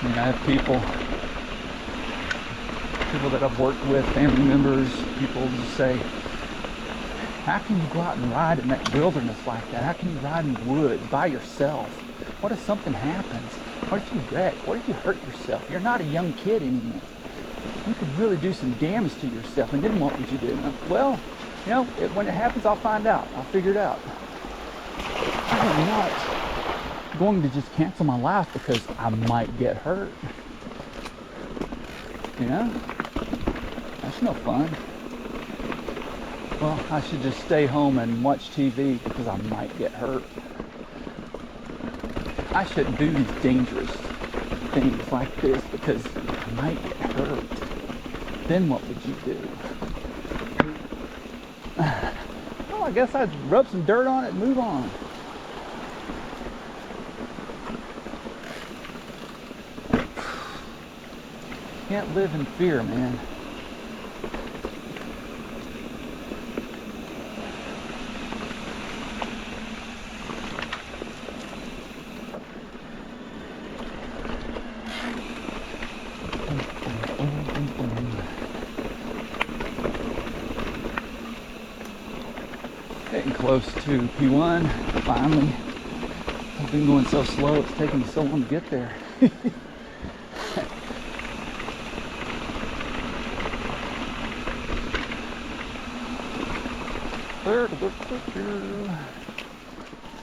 I mean, I have people that I've worked with, family members, people just say, how can you go out and ride in that wilderness like that? How can you ride in the woods by yourself? What if something happens? What if you wreck? What if you hurt yourself? You're not a young kid anymore. You could really do some damage to yourself, and then what would you do? Well, you know, when it happens, I'll find out. I'll figure it out. I am not going to just cancel my life because I might get hurt. You know? That's no fun. Well, I should just stay home and watch TV because I might get hurt. I shouldn't do these dangerous things like this because I might get hurt. Then what would you do? Well, I guess I'd rub some dirt on it and move on. Can't live in fear, man. Getting close to P1, finally. I've been going so slow, it's taking me so long to get there.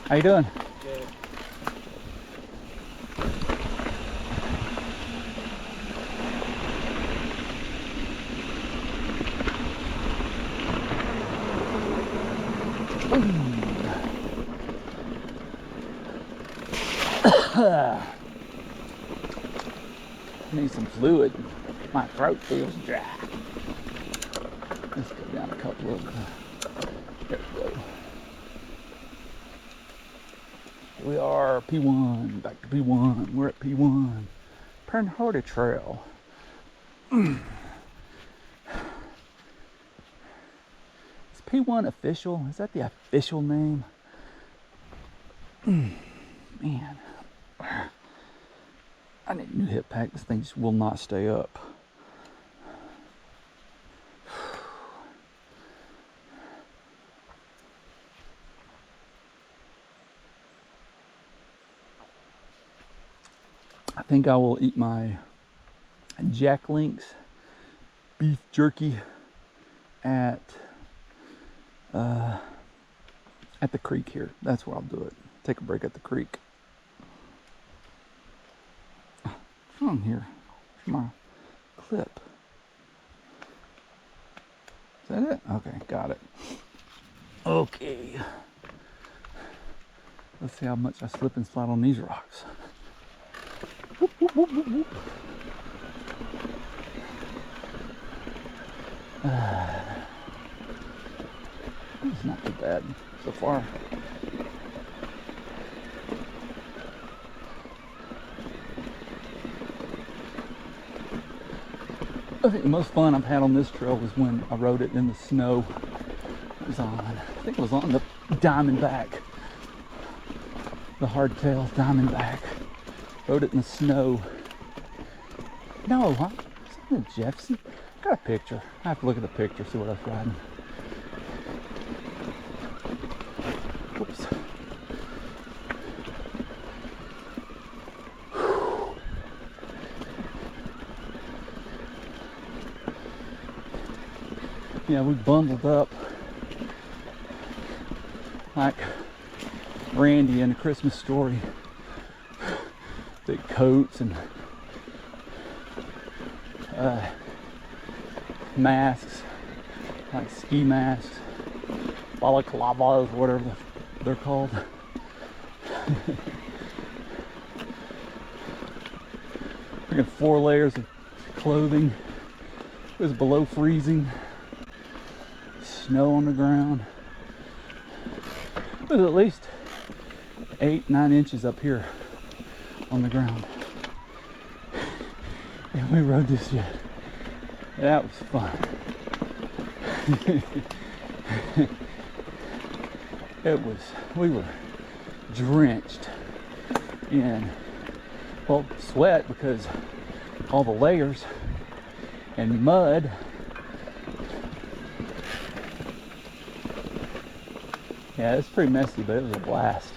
How you doing? Good. Need some fluid. My throat feels dry. Let's go down a couple of. There we go. We are P1. Back to P1. We're at P1. Bearhoti Trail. Is P1 official? Is that the official name? Man. I need a new hip pack. This thing just will not stay up. I think I will eat my Jack Link's beef jerky at the creek here. That's where I'll do it. Take a break at the creek. What's wrong here? Where's my clip? Is that it? Okay, got it. Okay. Let's see how much I slip and slide on these rocks. Whoop, whoop, whoop, whoop, whoop. It's not too bad so far. I think the most fun I've had on this trail was when I rode it in the snow. It was on, I think it was on the Diamondback. The hardtail Diamondback. Rode it in the snow. No, huh? Isn't it Jefferson? Got a picture. I have to look at the picture, see what I was riding. Oops. Yeah, we bundled up like Randy in the Christmas Story. Big coats and masks, like ski masks, balaclavas, whatever they're called. Freaking 4 layers of clothing. It was below freezing. Snow on the ground. It was at least 8-9 inches up here on the ground. And we rode this shit. That was fun. We were drenched in, well, sweat because all the layers and mud. Yeah, it's pretty messy, but it was a blast.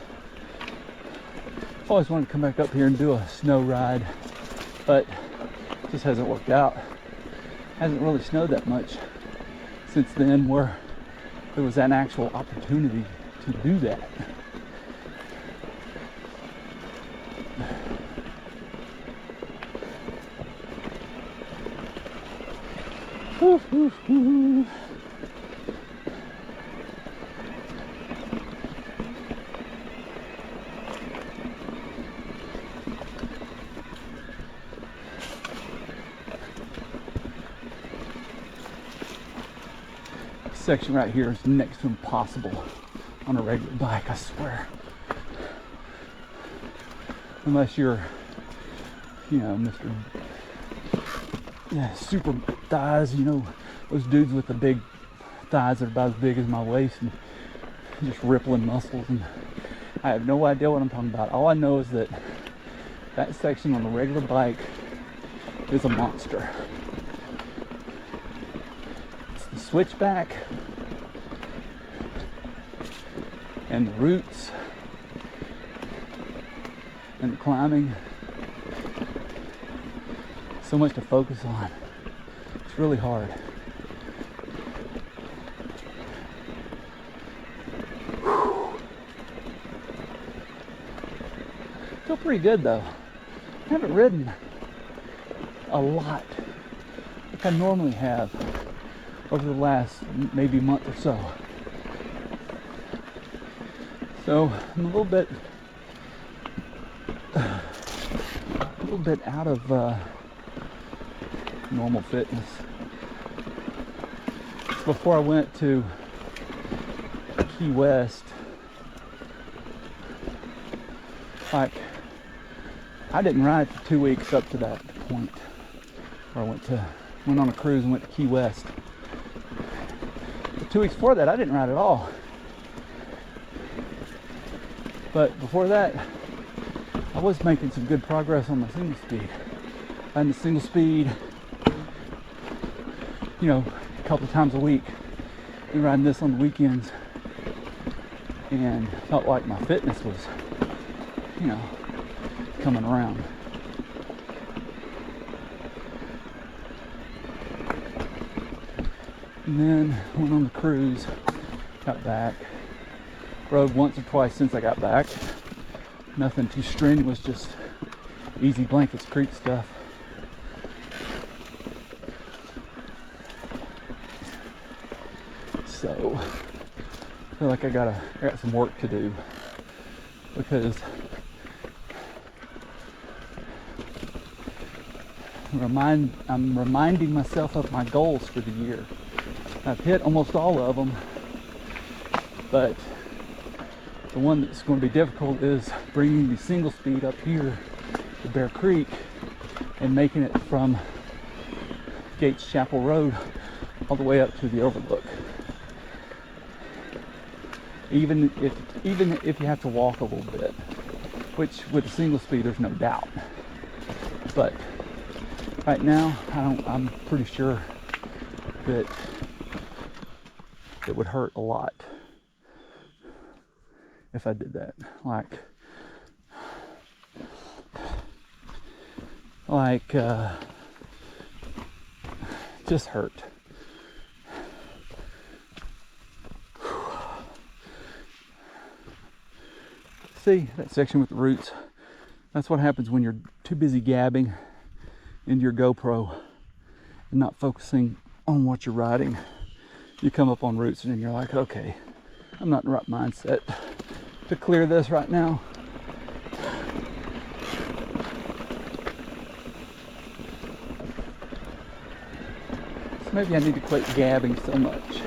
I've always wanted to come back up here and do a snow ride, but it just hasn't worked out. Hasn't really snowed that much since then where there was an actual opportunity to do that. Woo, woo, woo. Section right here is next to impossible on a regular bike, I swear. Unless you're, you know, Mr. Yeah, super thighs, you know, those dudes with the big thighs that are about as big as my waist and just rippling muscles. And I have no idea what I'm talking about. All I know is that that section on a regular bike is a monster. The switchback and the roots and the climbing, so much to focus on. It's really hard. Feel pretty good though. I haven't ridden a lot like I normally have over the last maybe month or so. So I'm a little bit out of normal fitness. Before I went to Key West, like I didn't ride for 2 weeks up to that point where I went on a cruise and went to Key West. 2 weeks before that, I didn't ride at all. But before that, I was making some good progress on my single speed. Riding the single speed, you know, a couple of times a week. And riding this on the weekends. And felt like my fitness was, you know, coming around. And then went on the cruise, got back, rode once or twice since I got back. Nothing too strenuous, just easy Blankets Creek stuff. So I feel like I got some work to do because I'm reminding myself of my goals for the year. I've hit almost all of them, but the one that's going to be difficult is bringing the single speed up here to Bear Creek and making it from Gates Chapel Road all the way up to the overlook. Even if you have to walk a little bit, which with a single speed there's no doubt. But right now I'm pretty sure that it would hurt a lot if I did that. Like just hurt. See that section with the roots? That's what happens when you're too busy gabbing into your GoPro and not focusing on what you're riding. You come up on roots and then you're like, okay, I'm not in the right mindset to clear this right now. So maybe I need to quit gabbing so much.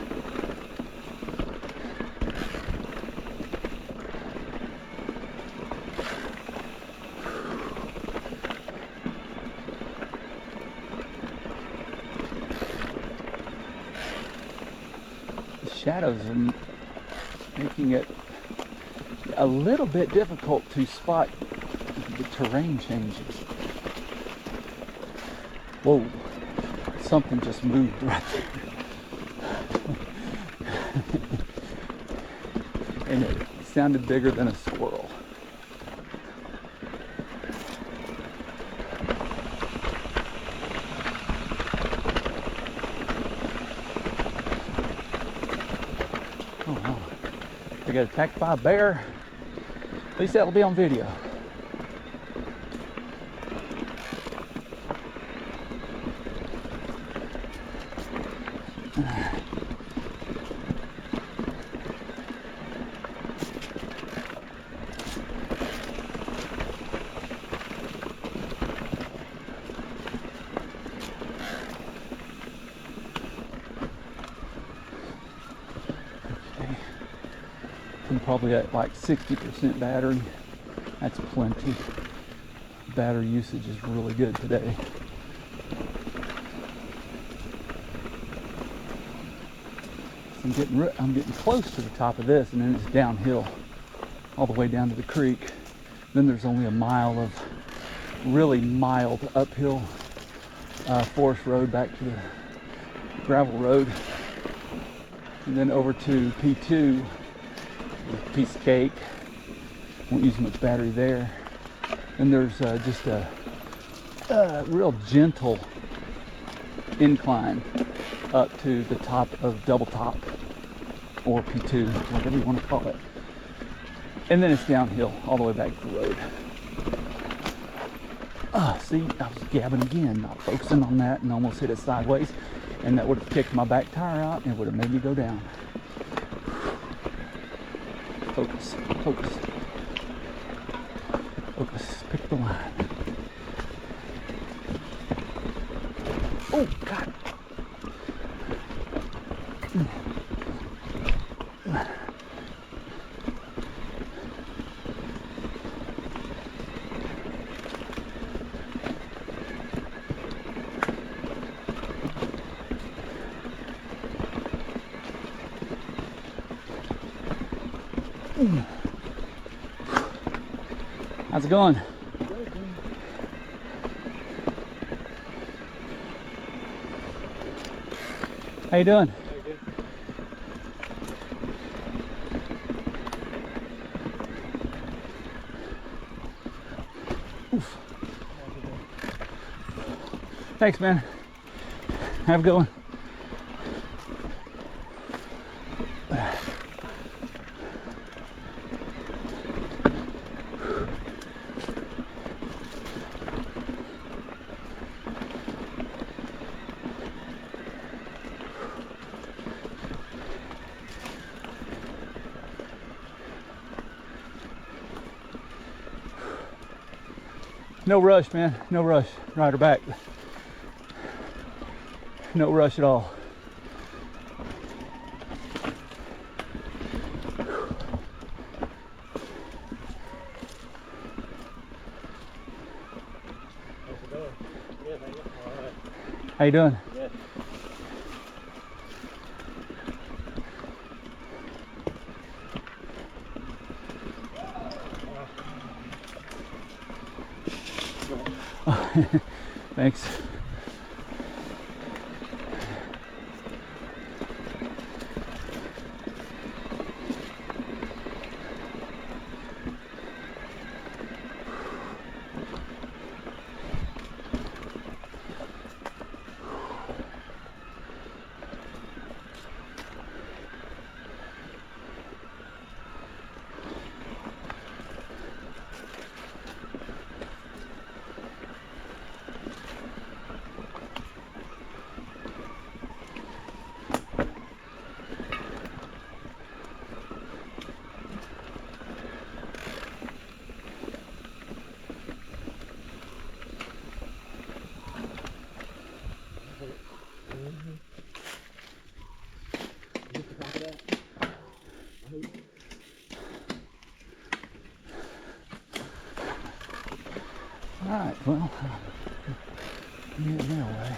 Shadows are making it a little bit difficult to spot the terrain changes. Whoa, something just moved right there. And it sounded bigger than a squirrel. I got attacked by a bear. At least that'll be on video. I'm probably at like 60% battery. That's plenty. Battery usage is really good today. So I'm getting close to the top of this, and then it's downhill all the way down to the creek. Then there's only a mile of really mild uphill forest road back to the gravel road, and then over to P2. Piece of cake. Won't use much battery there. And there's just a real gentle incline up to the top of Double Top, or P2, whatever you want to call it. And then it's downhill all the way back to the road. See, I was gabbing again, not focusing on that, and almost hit it sideways. And that would have kicked my back tire out and it would have made me go down. Focus, focus, focus, pick the line. Oh, God. How's it going? How you doing? Oof. Thanks, man. Have a good one. No rush, man. No rush. Ride her back. No rush at all. How you doing? Good. Thanks. Alright, well, get that way.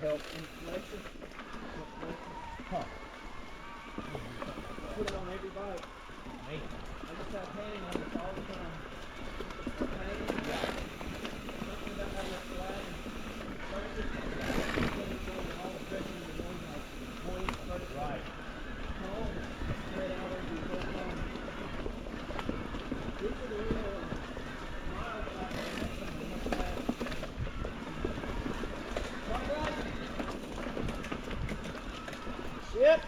help inflation. Huh. Put it on every bike. Me. I just have pain on this all the time. Pain? Yeah. Something about how much flat and surface. All the pressure in the one like 20, 30. Right. Home. Spread out over your whole body. These are the real miles out there. That's something much flat. Shit.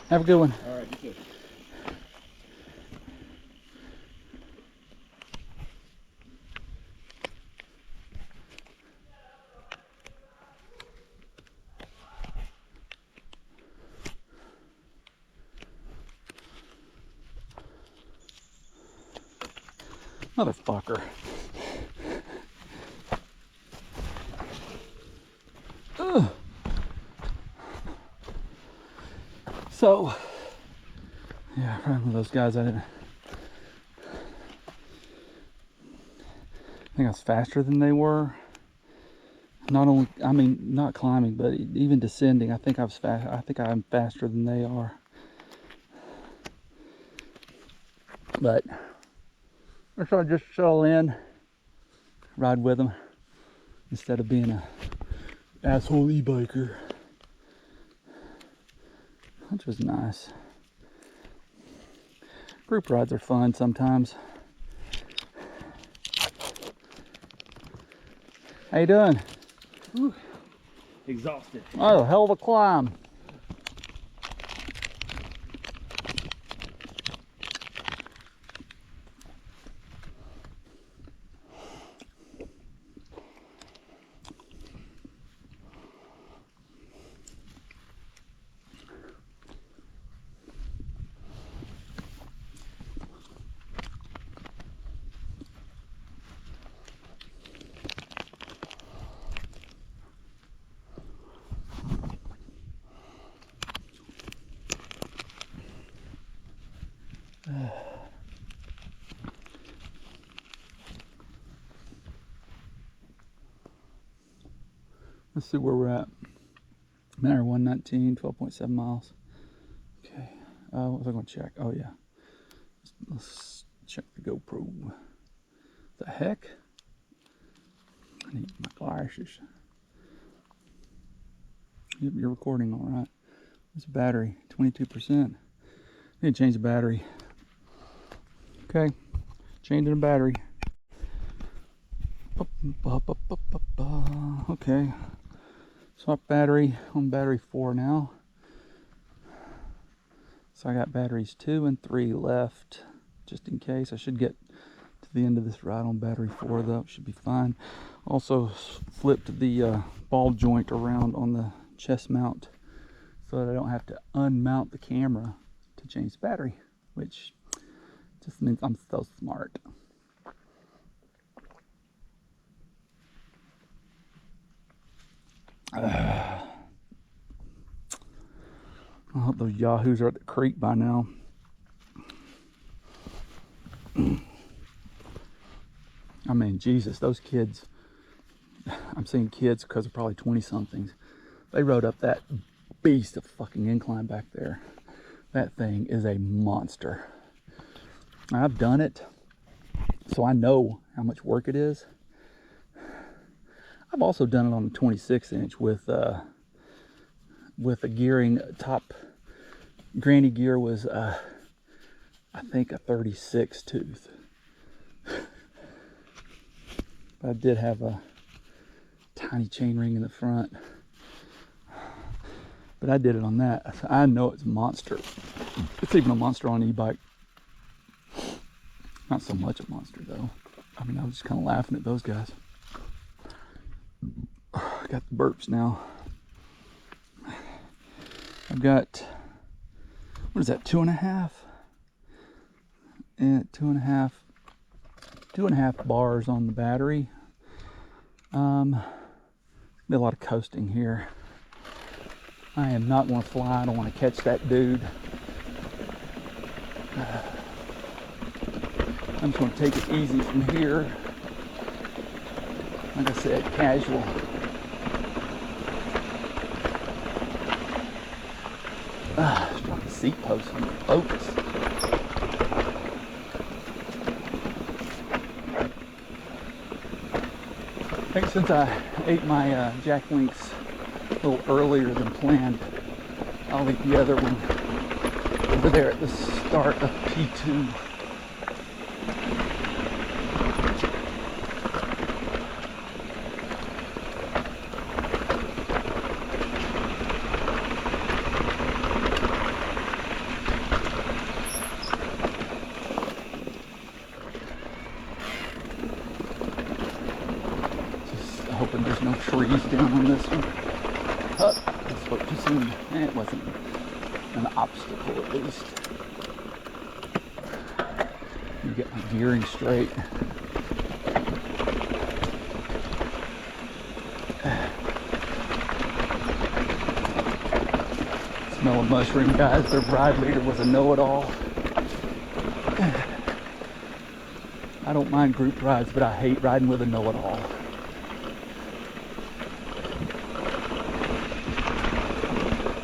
Have a good one. All right, you too. Motherfucker. Ugh. So, yeah, ran with those guys. I think I was faster than they were. Not only, I mean, not climbing, but even descending. I think I was fast. I think I'm faster than they are. But I try to just settle in, ride with them instead of being a asshole e-biker, which was nice. Group rides are fun sometimes. How you doing? Whew. Exhausted. Oh, hell of a climb. Let's see where we're at. Manor 119, 12.7 miles. Okay. What was I going to check? Oh, yeah. Let's check the GoPro. The heck? I need my glasses. Yep, you're recording all right. There's a battery, 22%. Need to change the battery. Okay. Changing the battery. Okay. Swap battery on battery 4 now. So I got batteries 2 and 3 left, just in case. I should get to the end of this ride on battery 4 though. It should be fine. Also flipped the ball joint around on the chest mount so that I don't have to unmount the camera to change the battery, which just means I'm so smart. I hope those yahoos are at the creek by now. I mean, Jesus, those kids, I'm saying kids because they're probably 20-somethings. They rode up that beast of fucking incline back there. That thing is a monster. I've done it, so I know how much work it is. I've also done it on a 26-inch with a gearing. Top granny gear was I think a 36 tooth. But I did have a tiny chain ring in the front. But I did it on that. I know it's a monster. It's even a monster on an e-bike. Not so much a monster though. I mean, I was just kind of laughing at those guys. I got the burps now. I've got, what is that, 2.5? And 2.5 bars on the battery. Be a lot of coasting here. I am not going to fly. I don't want to catch that dude. I'm just going to take it easy from here. Like I said, casual. Drop the seat post and focus. I think since I ate my Jack Links a little earlier than planned, I'll eat the other one over there at the start of P2. hoping there's no trees down on this one. Oh, I spoke too soon. It wasn't an obstacle at least. You get my gearing straight. Smell of mushroom, guys. Their ride leader was a know-it-all. I don't mind group rides, but I hate riding with a know-it-all.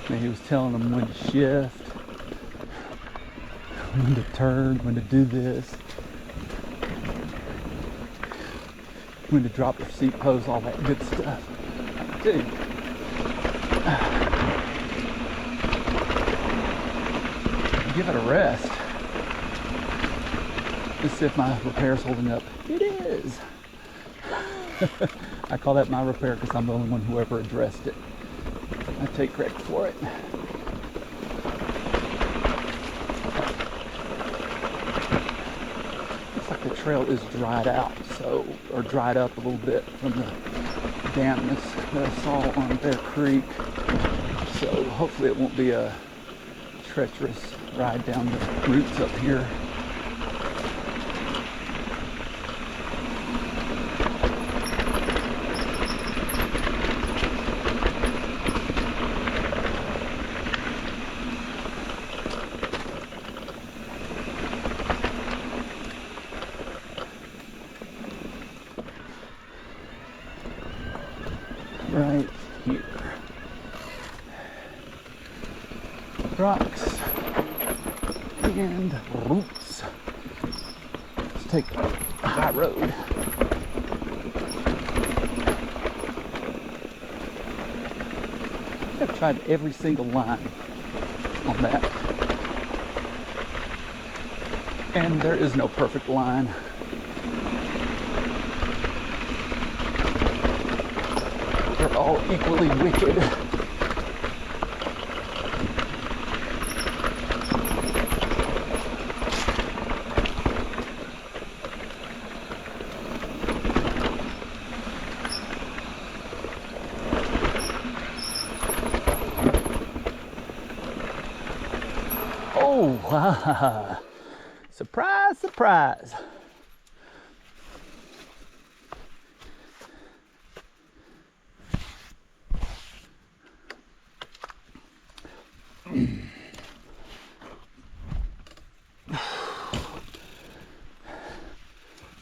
And he was telling them when to shift, when to turn, when to do this, when to drop your seat pose, all that good stuff. Dude. Give it a rest. Let's see if my repair's holding up. It is. I call that my repair because I'm the only one who ever addressed it. I take credit for it. Looks like the trail is dried out, so, or dried up a little bit from the dampness that I saw on Bear Creek. So hopefully it won't be a treacherous ride down the roots up here. Right here. Rocks and roots. Let's take the high road. I've tried every single line on that. And there is no perfect line. They're all equally wicked. Oh, wow. Surprise, surprise.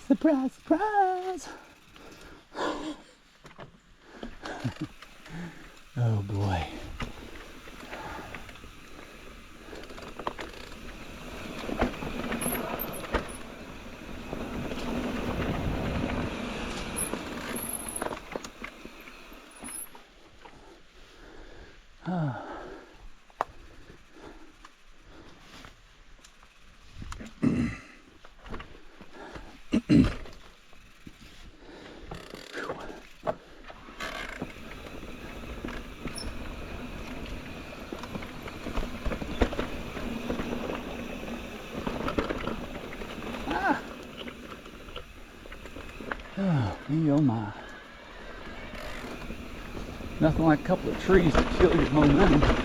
Surprise, surprise. Oh boy. Oh, me, oh my. Nothing like a couple of trees to kill your momentum.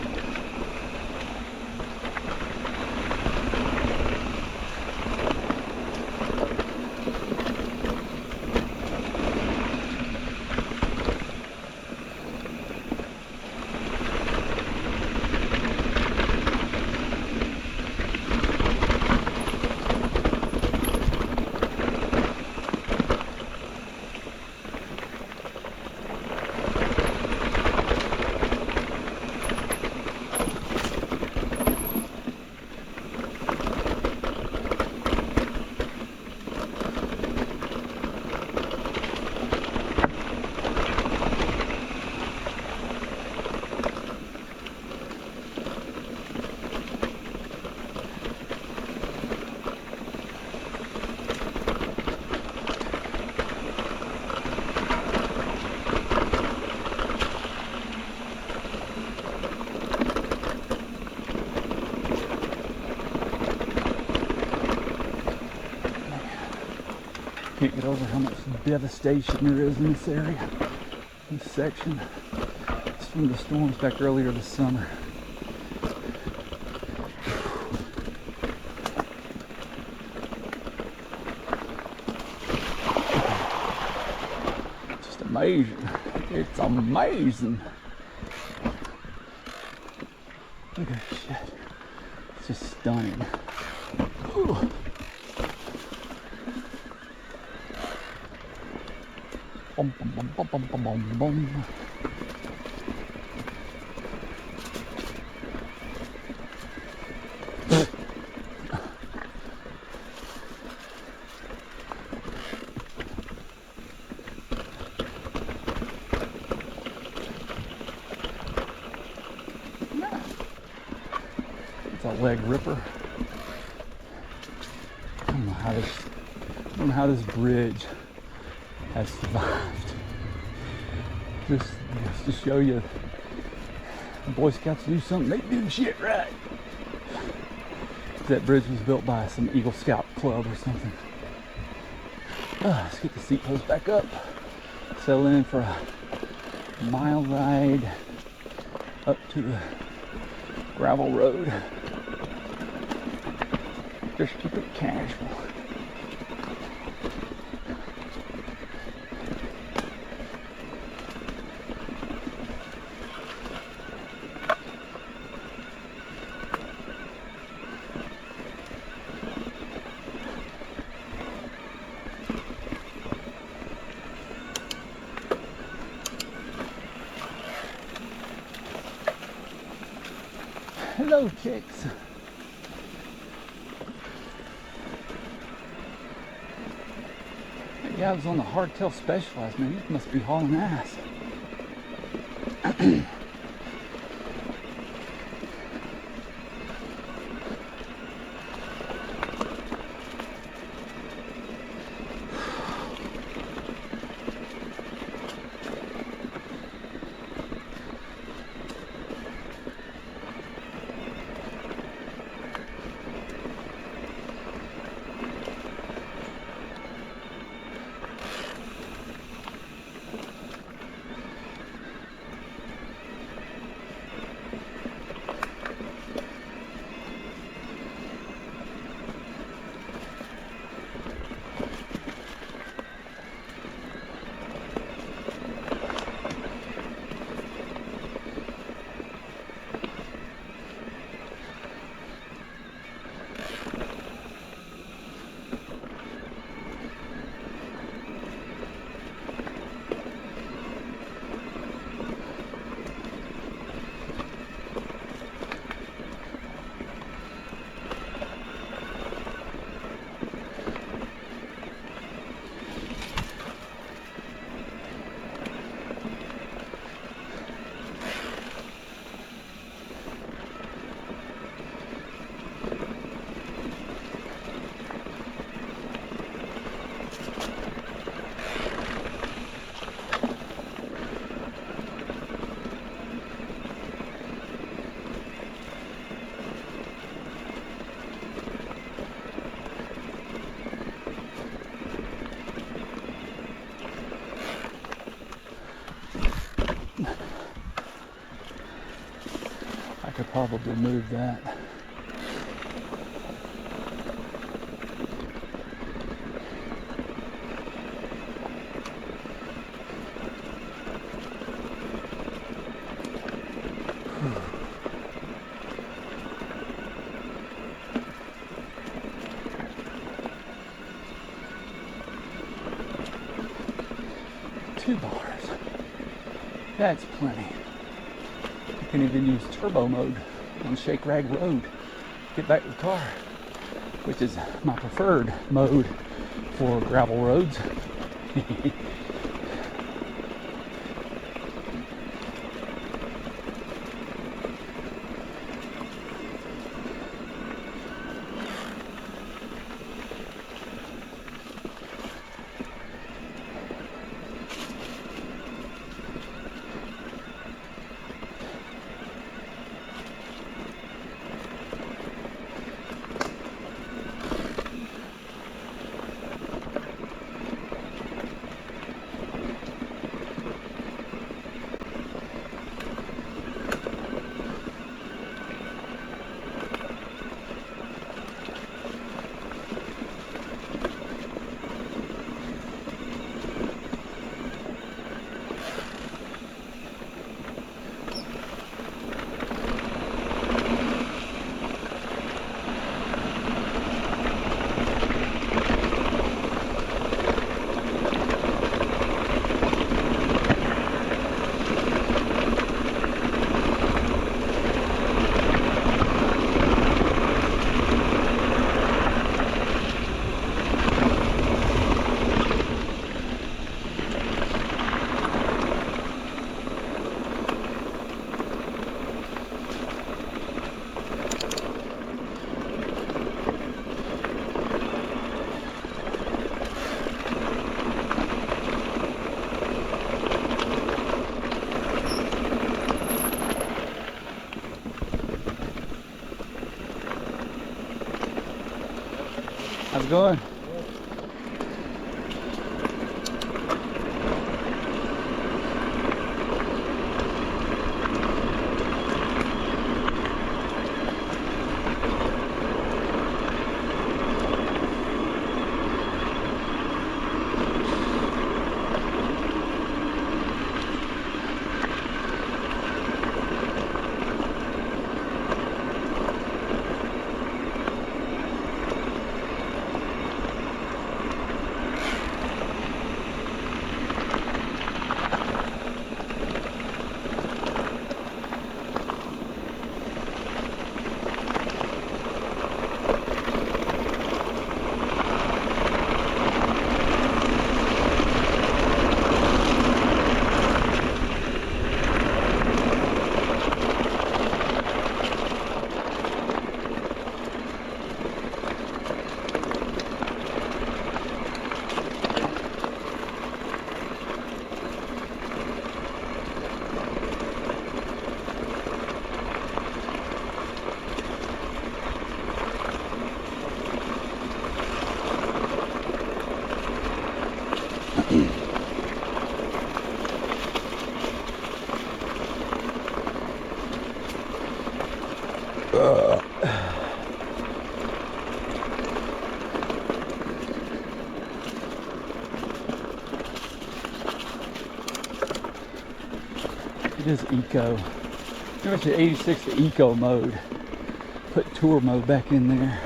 Can't get over how much devastation there is in this area. This section is from the storms back earlier this summer. Just amazing. It's amazing. Look at this shit. It's just stunning. Ooh. Bum, bum, bum, bum, bum, bum, bum, bum. It's a leg ripper. I don't know how this bridge has survived. Just to show you, the Boy Scouts do something, they do shit right. That bridge was built by some Eagle Scout club or something. Let's get the seat poles back up. Settle in for a mile ride up to the gravel road. Just keep it casual. Hello, chicks. That guy was on the hardtail Specialized, man. He must be hauling ass. I could probably move that. Two bars. That's plenty. You can even use turbo mode on Shake Rag Road. Get back to the car, which is my preferred mode for gravel roads. How's it going? It is eco. Remember to 86 to eco mode. Put tour mode back in there.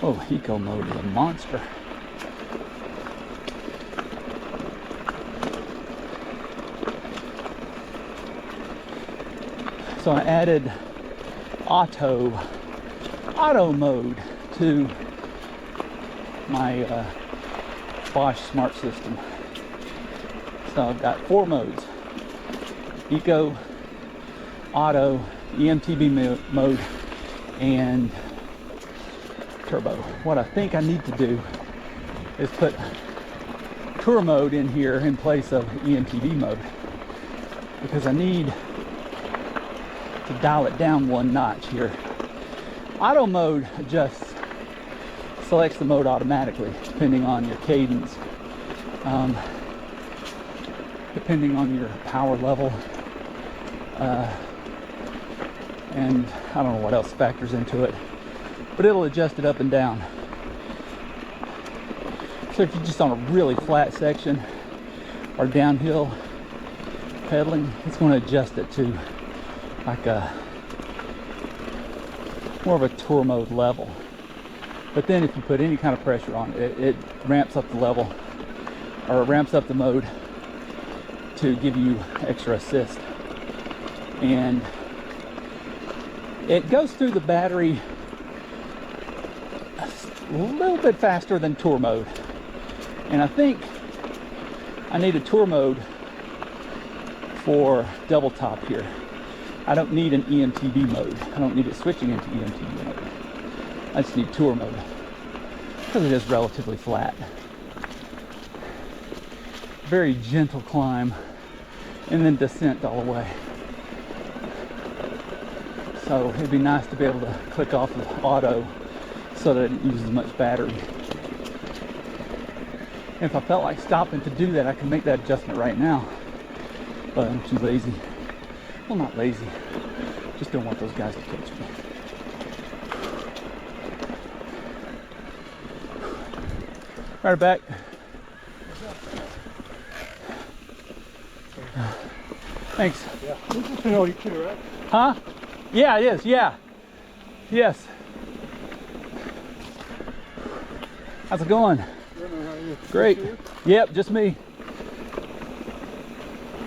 Oh, eco mode is a monster. So I added auto mode to my Bosch smart system. So I've got 4 modes: eco, auto, emtb mode, and turbo. What I think I need to do is put tour mode in here in place of emtb mode, because I need to dial it down 1 notch here. Auto mode selects the mode automatically depending on your cadence, depending on your power level, and I don't know what else factors into it, but it'll adjust it up and down. So if you're just on a really flat section or downhill pedaling, it's going to adjust it to like more of a tour mode level. But then if you put any kind of pressure on it, it ramps up the level, or it ramps up the mode to give you extra assist. And it goes through the battery a little bit faster than tour mode. And I think I need a tour mode for double top here. I don't need an emtb mode. I don't need it switching into emtb mode. I just need tour mode because it is relatively flat. Very gentle climb and then descent all the way. So it'd be nice to be able to click off of auto so that it uses as much battery. And if I felt like stopping to do that, I can make that adjustment right now. But I'm too lazy. Well, not lazy. Just don't want those guys to catch me. Right back. Thanks. Yeah. This is Bearhoti too, right? Huh? Yeah, it is. Yeah. Yes. How's it going? Great. Yep, just me.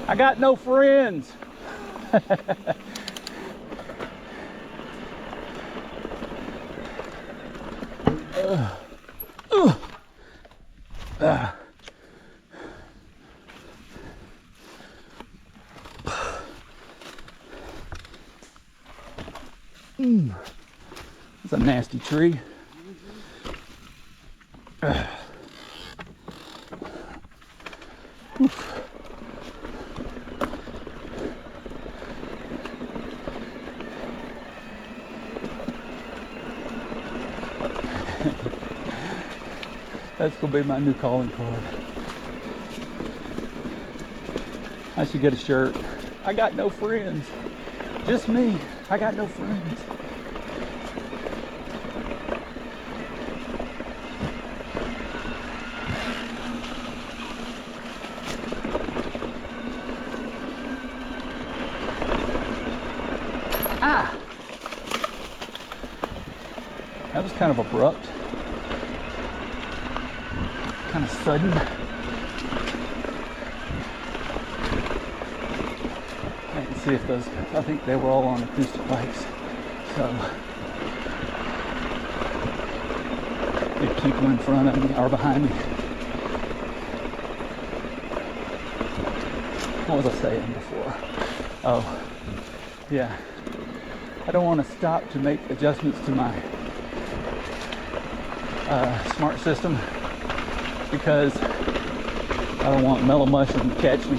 I got no friends. That's a nasty tree. That's gonna be my new calling card. I should get a shirt. I got no friends. Just me. I got no friends. Ah! That was kind of abrupt. Kind of sudden. I can see if those, I think they were all on acoustic bikes. So, they keep one in front of me or behind me. What was I saying before? Oh, yeah. I don't want to stop to make adjustments to my smart system because I don't want mellow mushroom to catch me.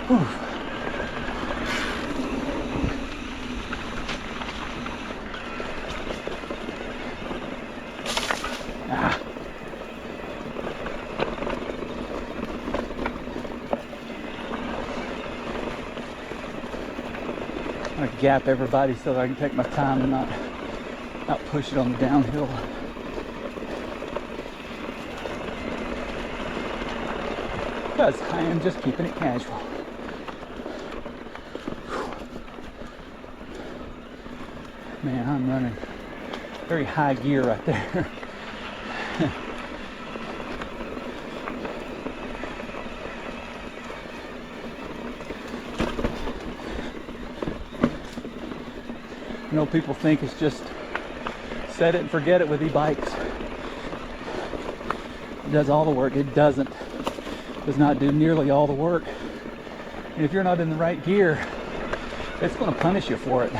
Whew. Ah. I'm gonna gap everybody so that I can take my time and not push it on the downhill. Because I am just keeping it casual. Man, I'm running very high gear right there. You know, people think it's just set it and forget it with e-bikes. It does all the work. It doesn't. It does not do nearly all the work. And if you're not in the right gear, it's going to punish you for it.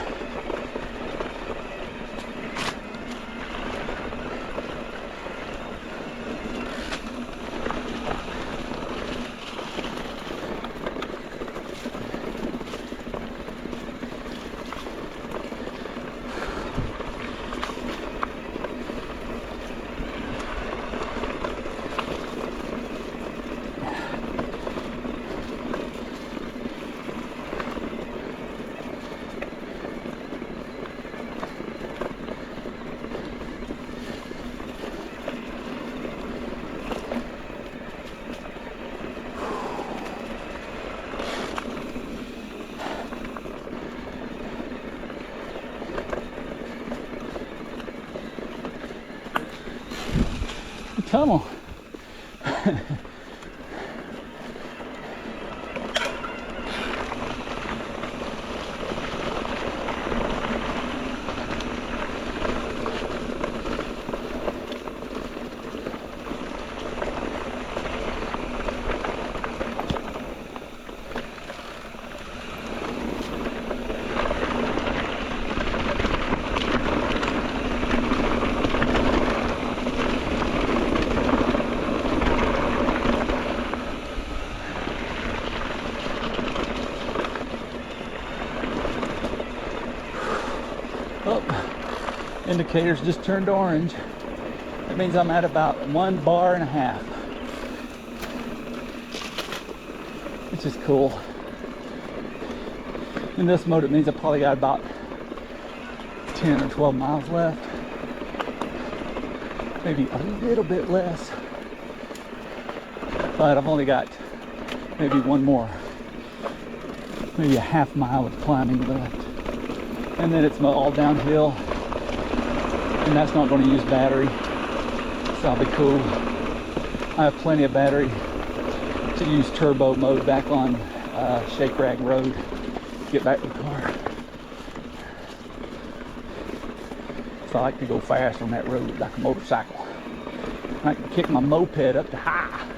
Come on. Oh, indicators just turned orange. That means I'm at about 1.5 bars. Which is cool. In this mode, it means I probably got about 10 or 12 miles left. Maybe a little bit less. But I've only got maybe one more. Maybe a half mile of climbing left. And then it's all downhill, and that's not going to use battery, so I'll be cool. I have plenty of battery to use turbo mode back on Shake Rag Road. Get back to the car. So I like to go fast on that road like a motorcycle. I can kick my moped up to high.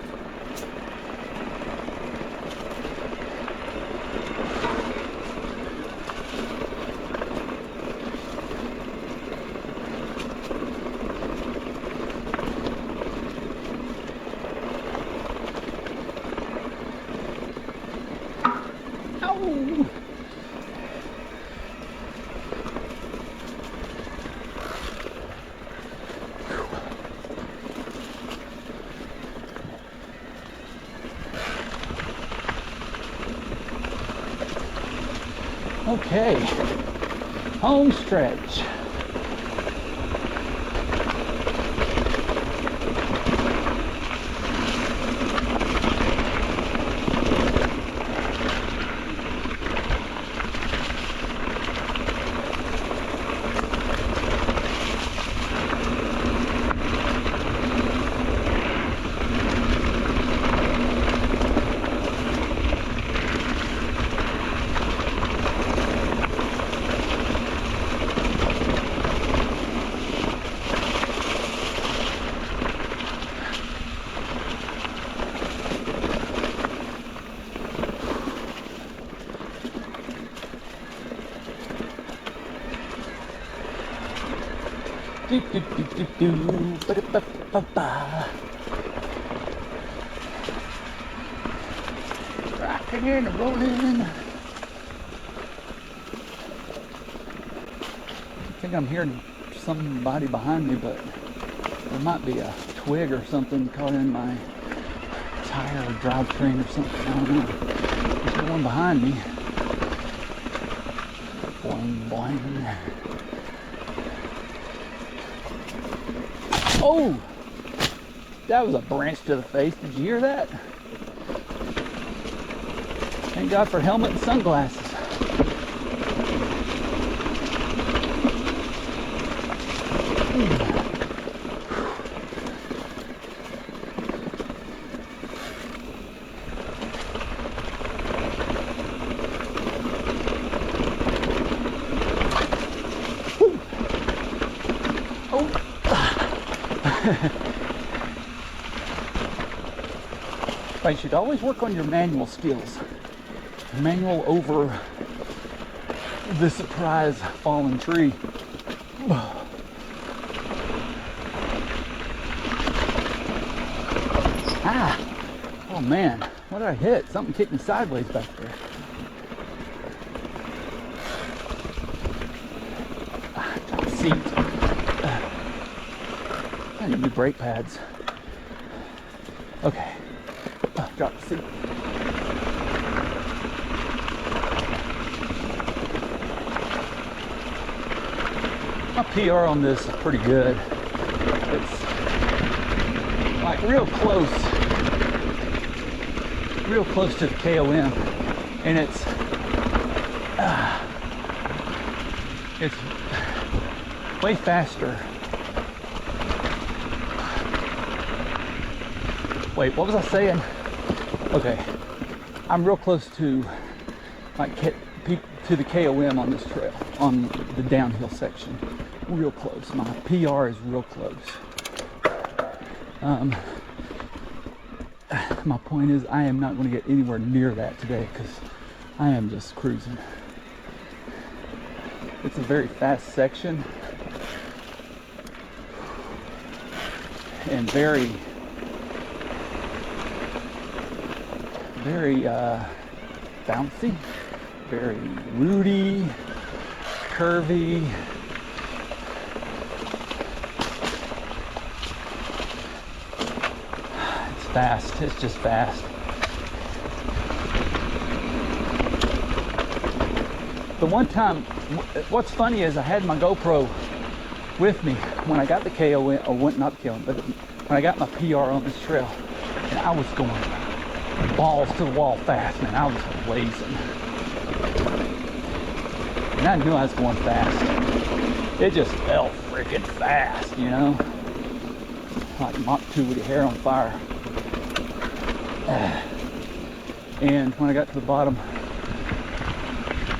go. Okay, home stretch. Do, do, do, do, do. Ba-da-ba-ba-ba. Rocking and rolling. I think I'm hearing somebody behind me, but there might be a twig or something caught in my tire or drivetrain or something. I don't know. There's one behind me. Boing, boing. Oh! That was a branch to the face. Did you hear that? Thank God for helmet and sunglasses. Right, you should always work on your manual skills. Manual over the surprise fallen tree. Ah! Oh man, what did I hit? Something kicked me sideways back there. Drop the seat. I need new brake pads. Okay. Drop the seat. My PR on this is pretty good. It's like real close to the KOM, and it's way faster. Wait, what was I saying? Okay, I'm real close to like to the KOM on this trail, on the downhill section. Real close. My PR is real close. My point is, I am not going to get anywhere near that today because I am just cruising. It's a very fast section and very bouncy, very rooty, curvy. It's fast. It's just fast. The one time, what's funny is I had my GoPro with me when I got the KOM, or not the KOM, but when I got my PR on this trail, and I was going balls to the wall fast, man. I was blazing. And I knew I was going fast. It just felt freaking fast, you know? Like Mach 2 with your hair on fire. And when I got to the bottom,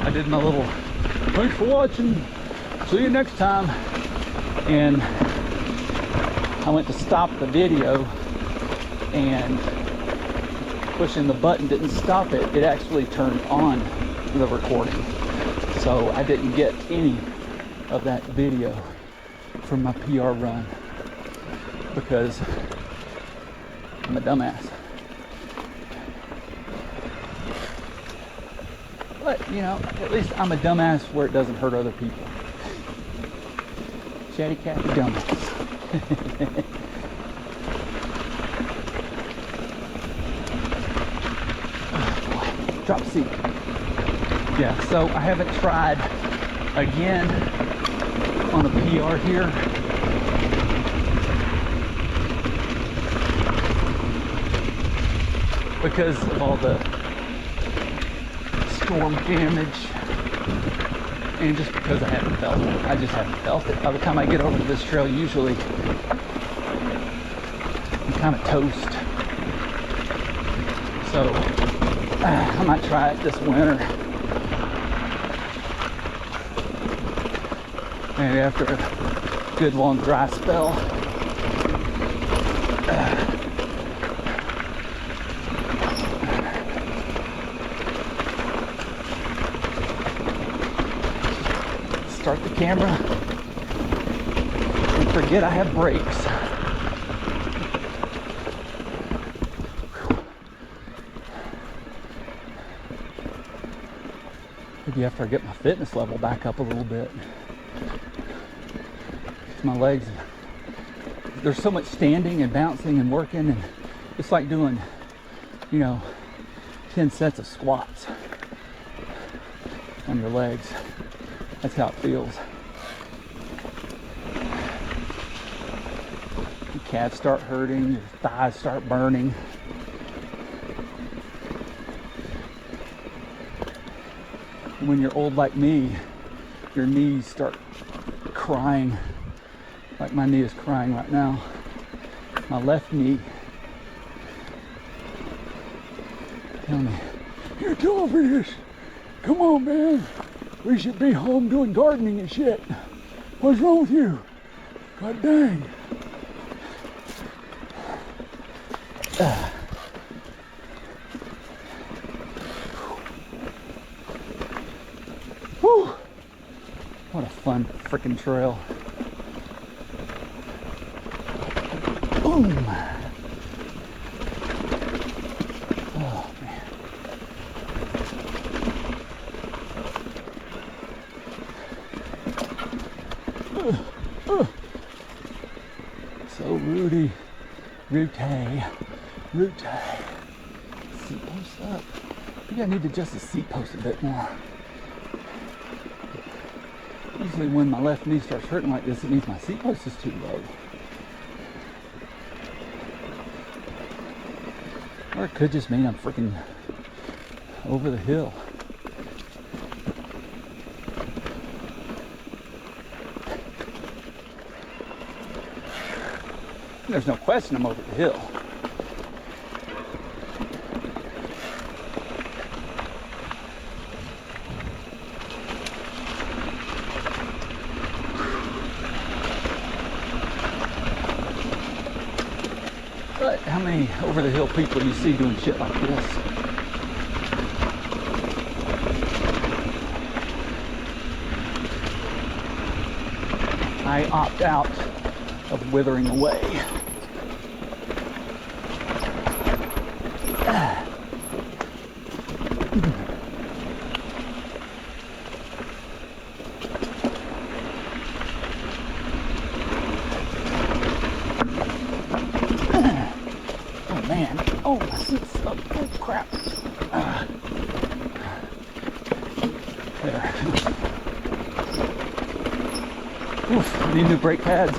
I did my little, thanks for watching, see you next time. And I went to stop the video, and pushing the button didn't stop it. It actually turned on the recording. So I didn't get any of that video from my PR run because I'm a dumbass. But, you know, at least I'm a dumbass where it doesn't hurt other people. Chatty Cathy dumbass. Drop seat. Yeah, so I haven't tried again on a PR here. Because of all the storm damage, and just because I haven't felt it. I just haven't felt it. By the time I get over to this trail, usually I'm kind of toast. So I might try it this winter. Maybe after a good long dry spell. Start the camera and forget I have brakes. Maybe after I get my fitness level back up a little bit. My legs, there's so much standing and bouncing and working, and it's like doing, you know, 10 sets of squats on your legs. That's how it feels. Your calves start hurting, your thighs start burning. And when you're old like me, your knees start crying, like my knee is crying right now. My left knee. Tell me, you're too over this. Come on, man. We should be home doing gardening and shit. What's wrong with you? God dang. Whew. What a fun freaking trail. Boom. Oh, man. So Rudy. Seat post up. Maybe I need to adjust the seat post a bit more. Usually when my left knee starts hurting like this, it means my seat post is too low. Or it could just mean I'm freaking over the hill. There's no question I'm over the hill. But how many over the hill people do you see doing shit like this? I opt out of withering away. Oh, my seat's up. Oh, crap. There. Oof, I need new brake pads.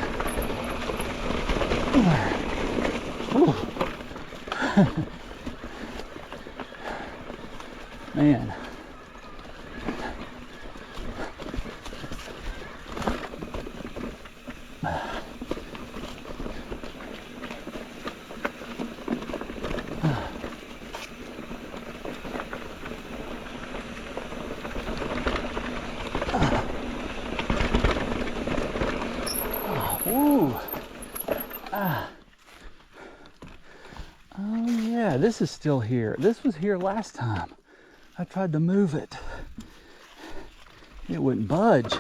Man. Oh yeah, this is still here. This was here last time. I tried to move it. It wouldn't budge.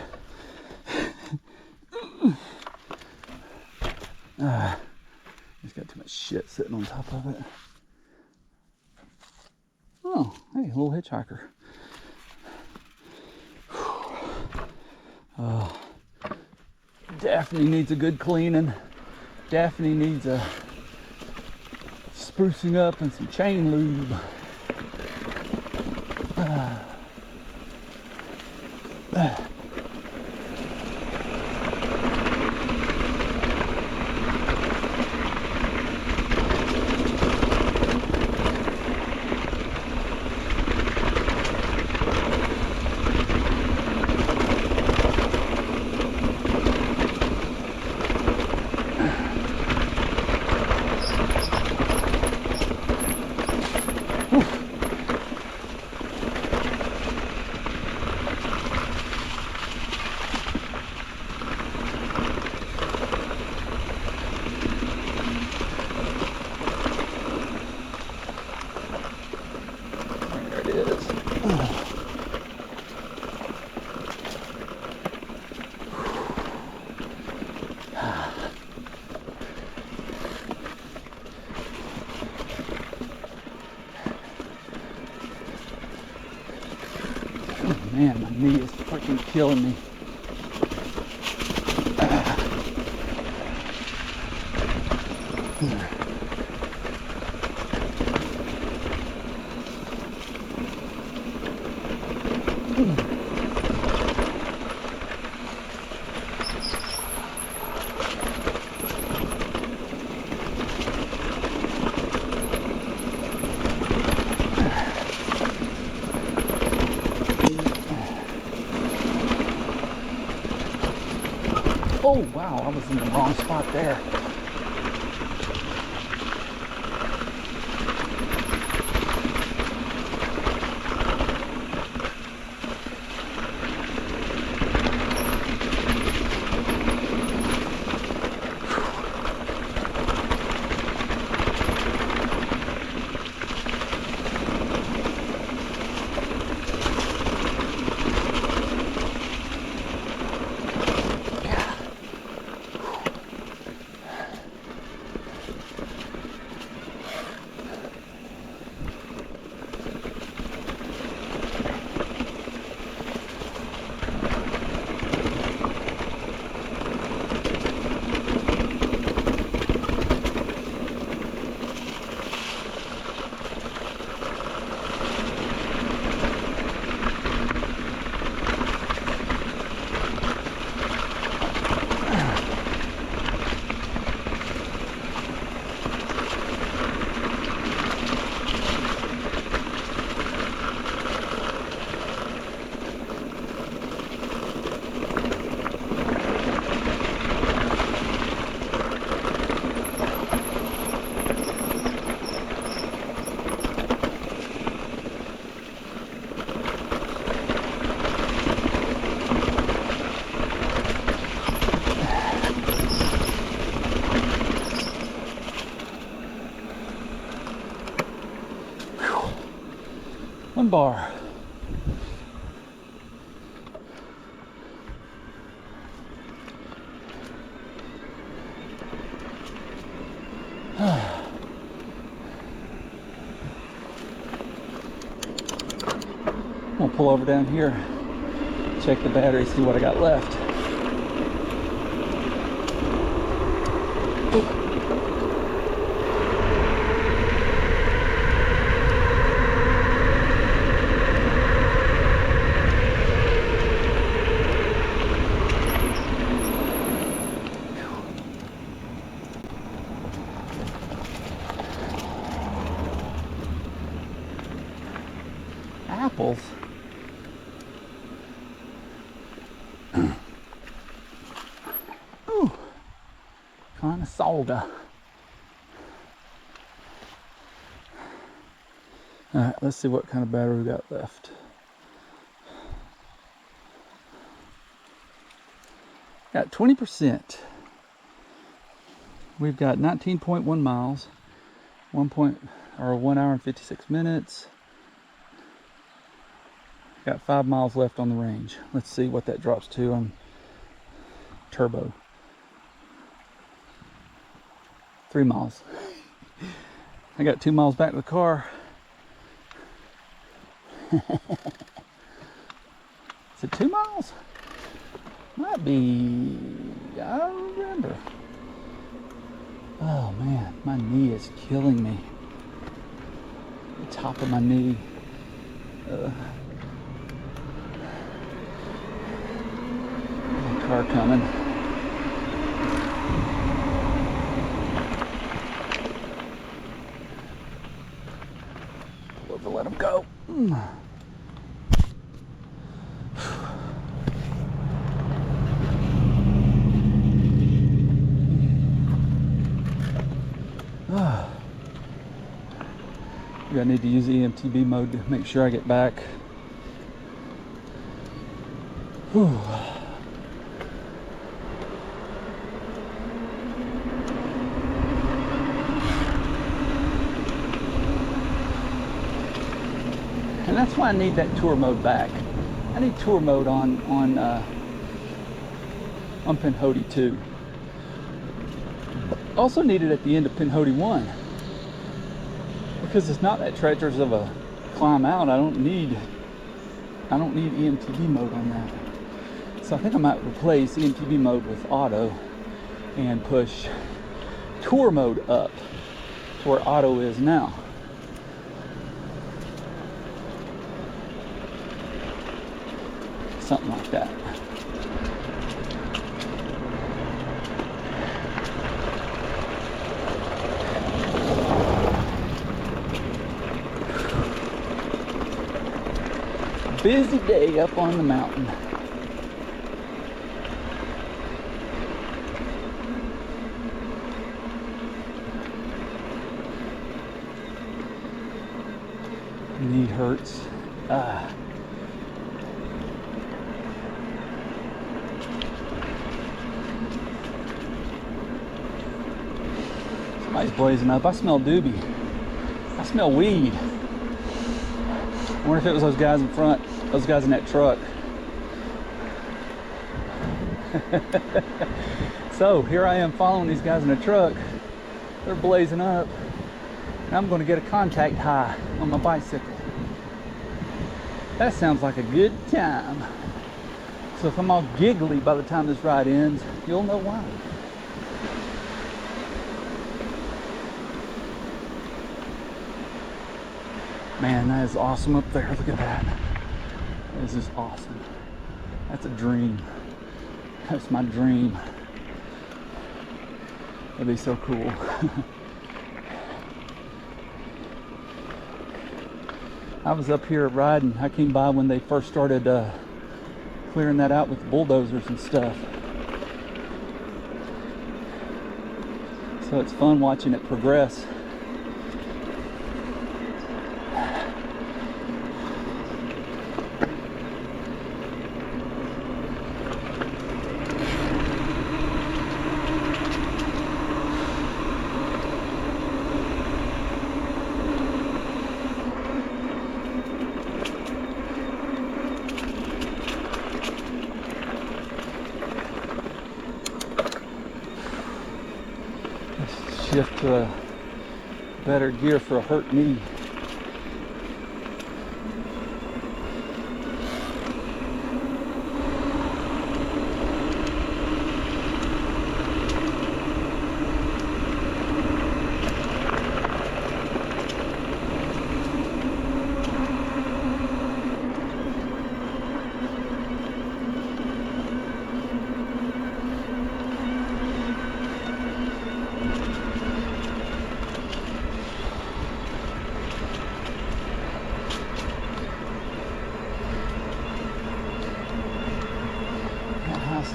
It's got too much shit sitting on top of it. Oh, hey, a little hitchhiker. Definitely needs a good cleaning. Definitely needs a sprucing up and some chain lube. Man, my knee is freaking killing me. Oh wow, I was in the wrong spot there. One bar. I'm gonna pull over down here, check the battery, see what I got left. Apples. Ooh, kind of salga. All right, let's see what kind of battery we got left. Got 20%. We've got 19.1 miles, 1 hour and 56 minutes. Got 5 miles left on the range. Let's see what that drops to on turbo. 3 miles. I got 2 miles back to the car. Is it 2 miles? Might be, I don't remember. Oh man, my knee is killing me. The top of my knee. Car coming. Pull over, let him go. I need to use emtb mode to make sure I get back. Whew. And that's why I need that tour mode back. I need tour mode on Pinhoti 2. Also need it at the end of Pinhoti 1. Because it's not that treacherous of a climb out. I don't need emtb mode on that. So I think I might replace emtb mode with auto and push tour mode up to where auto is now. Something like that. Busy day up on the mountain. Knee hurts. Somebody's blazing up. I smell doobie. I smell weed. I wonder if it was those guys in front, those guys in that truck. So here I am following these guys in a truck. They're blazing up. And I'm going to get a contact high on my bicycle. That sounds like a good time. So if I'm all giggly by the time this ride ends, you'll know why. Man, that is awesome up there. Look at that. This is awesome. That's a dream. That's my dream. That'd be so cool. I was up here riding. I came by when they first started clearing that out with bulldozers and stuff. So it's fun watching it progress. Shift to a better gear for a hurt knee.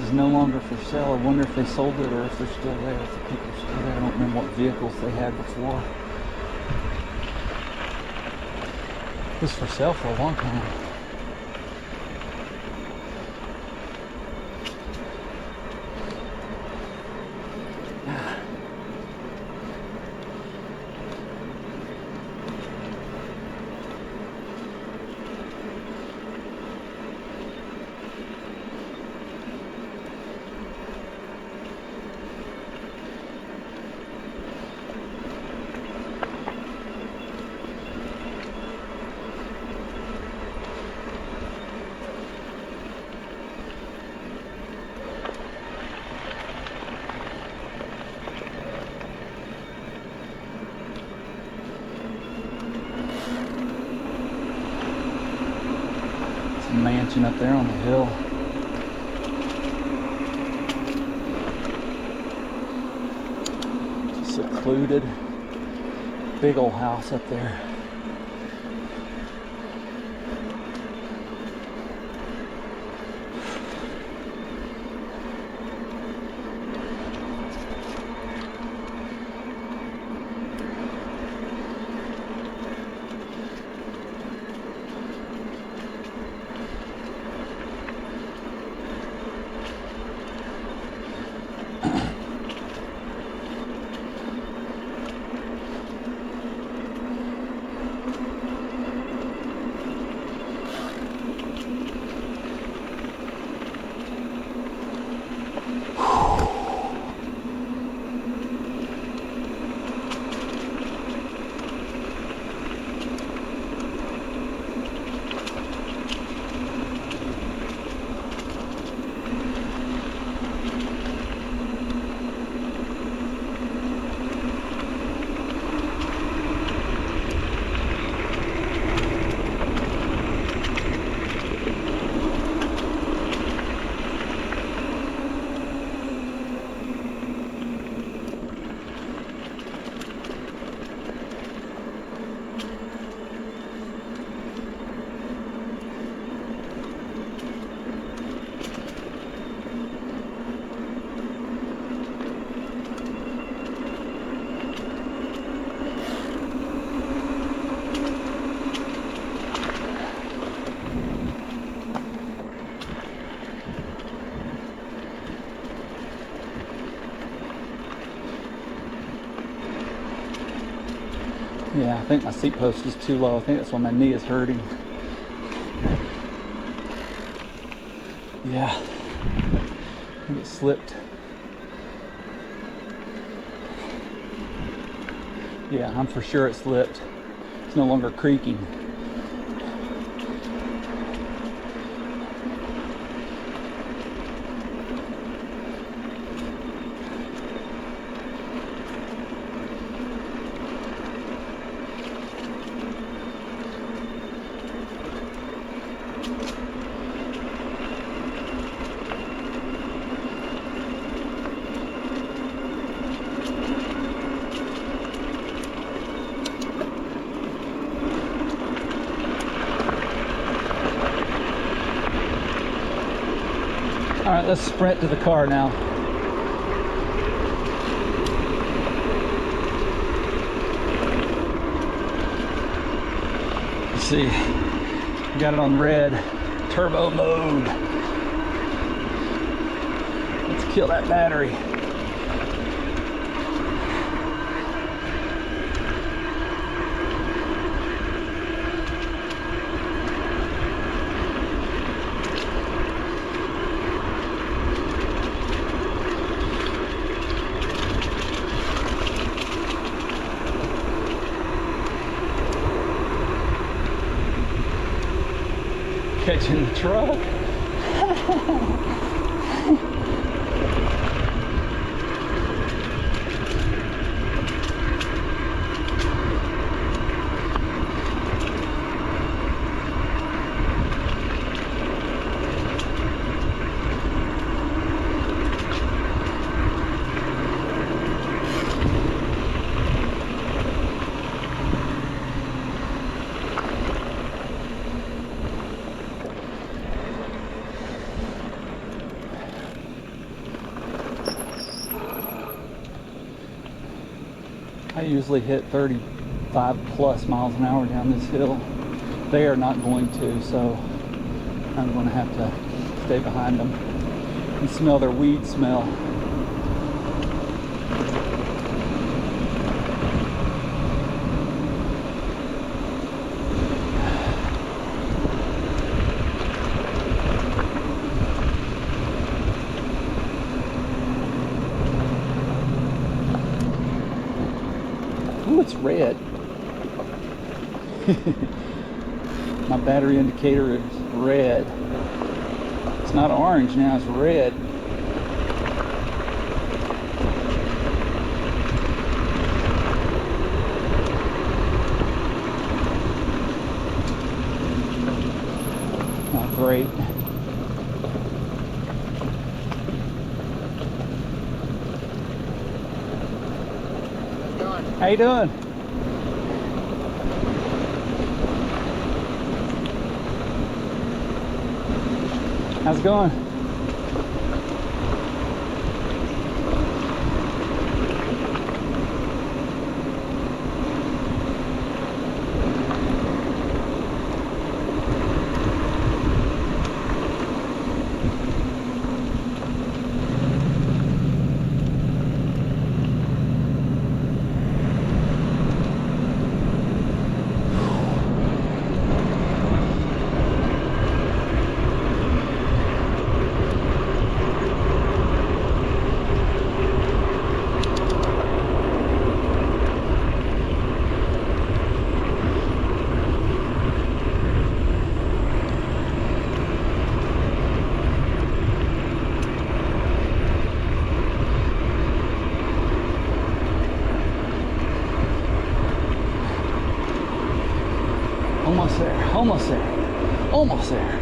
Is no longer for sale. I wonder if they sold it or if they're still there, if the people are still there. I don't remember what vehicles they had before. It was for sale for a long time. mansion up there on the hill. Just secluded. Big old house up there. Yeah, I think my seat post is too low. I think that's why my knee is hurting. Yeah, I think it slipped. Yeah, I'm for sure it slipped. It's no longer creaking. All right, let's sprint to the car now. Let's see, got it on red, turbo mode. Let's kill that battery. Catching the truck. I usually hit 35 plus miles an hour down this hill. They are not going to, so I'm going to have to stay behind them and smell their weed smell. Ooh, it's red. My battery indicator is red. It's not orange now, it's red. Oh, great. How you doing? How's it going? Almost there, almost there, almost there.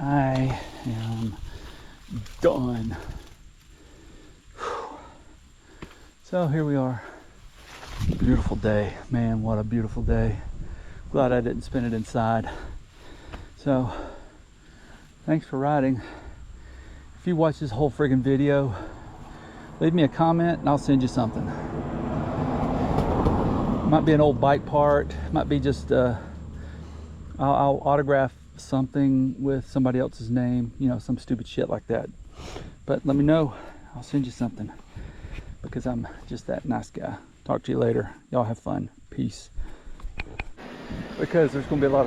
I am done. So here we are. Beautiful day, man, what a beautiful day. Glad I didn't spend it inside. So thanks for riding. If you watch this whole friggin' video, leave me a comment and I'll send you something. Might be an old bike part, might be just I'll autograph something with somebody else's name, you know, some stupid shit like that. But let me know, I'll send you something, because I'm just that nice guy. Talk to you later. Y'all have fun. Peace. Because there's gonna be a lot of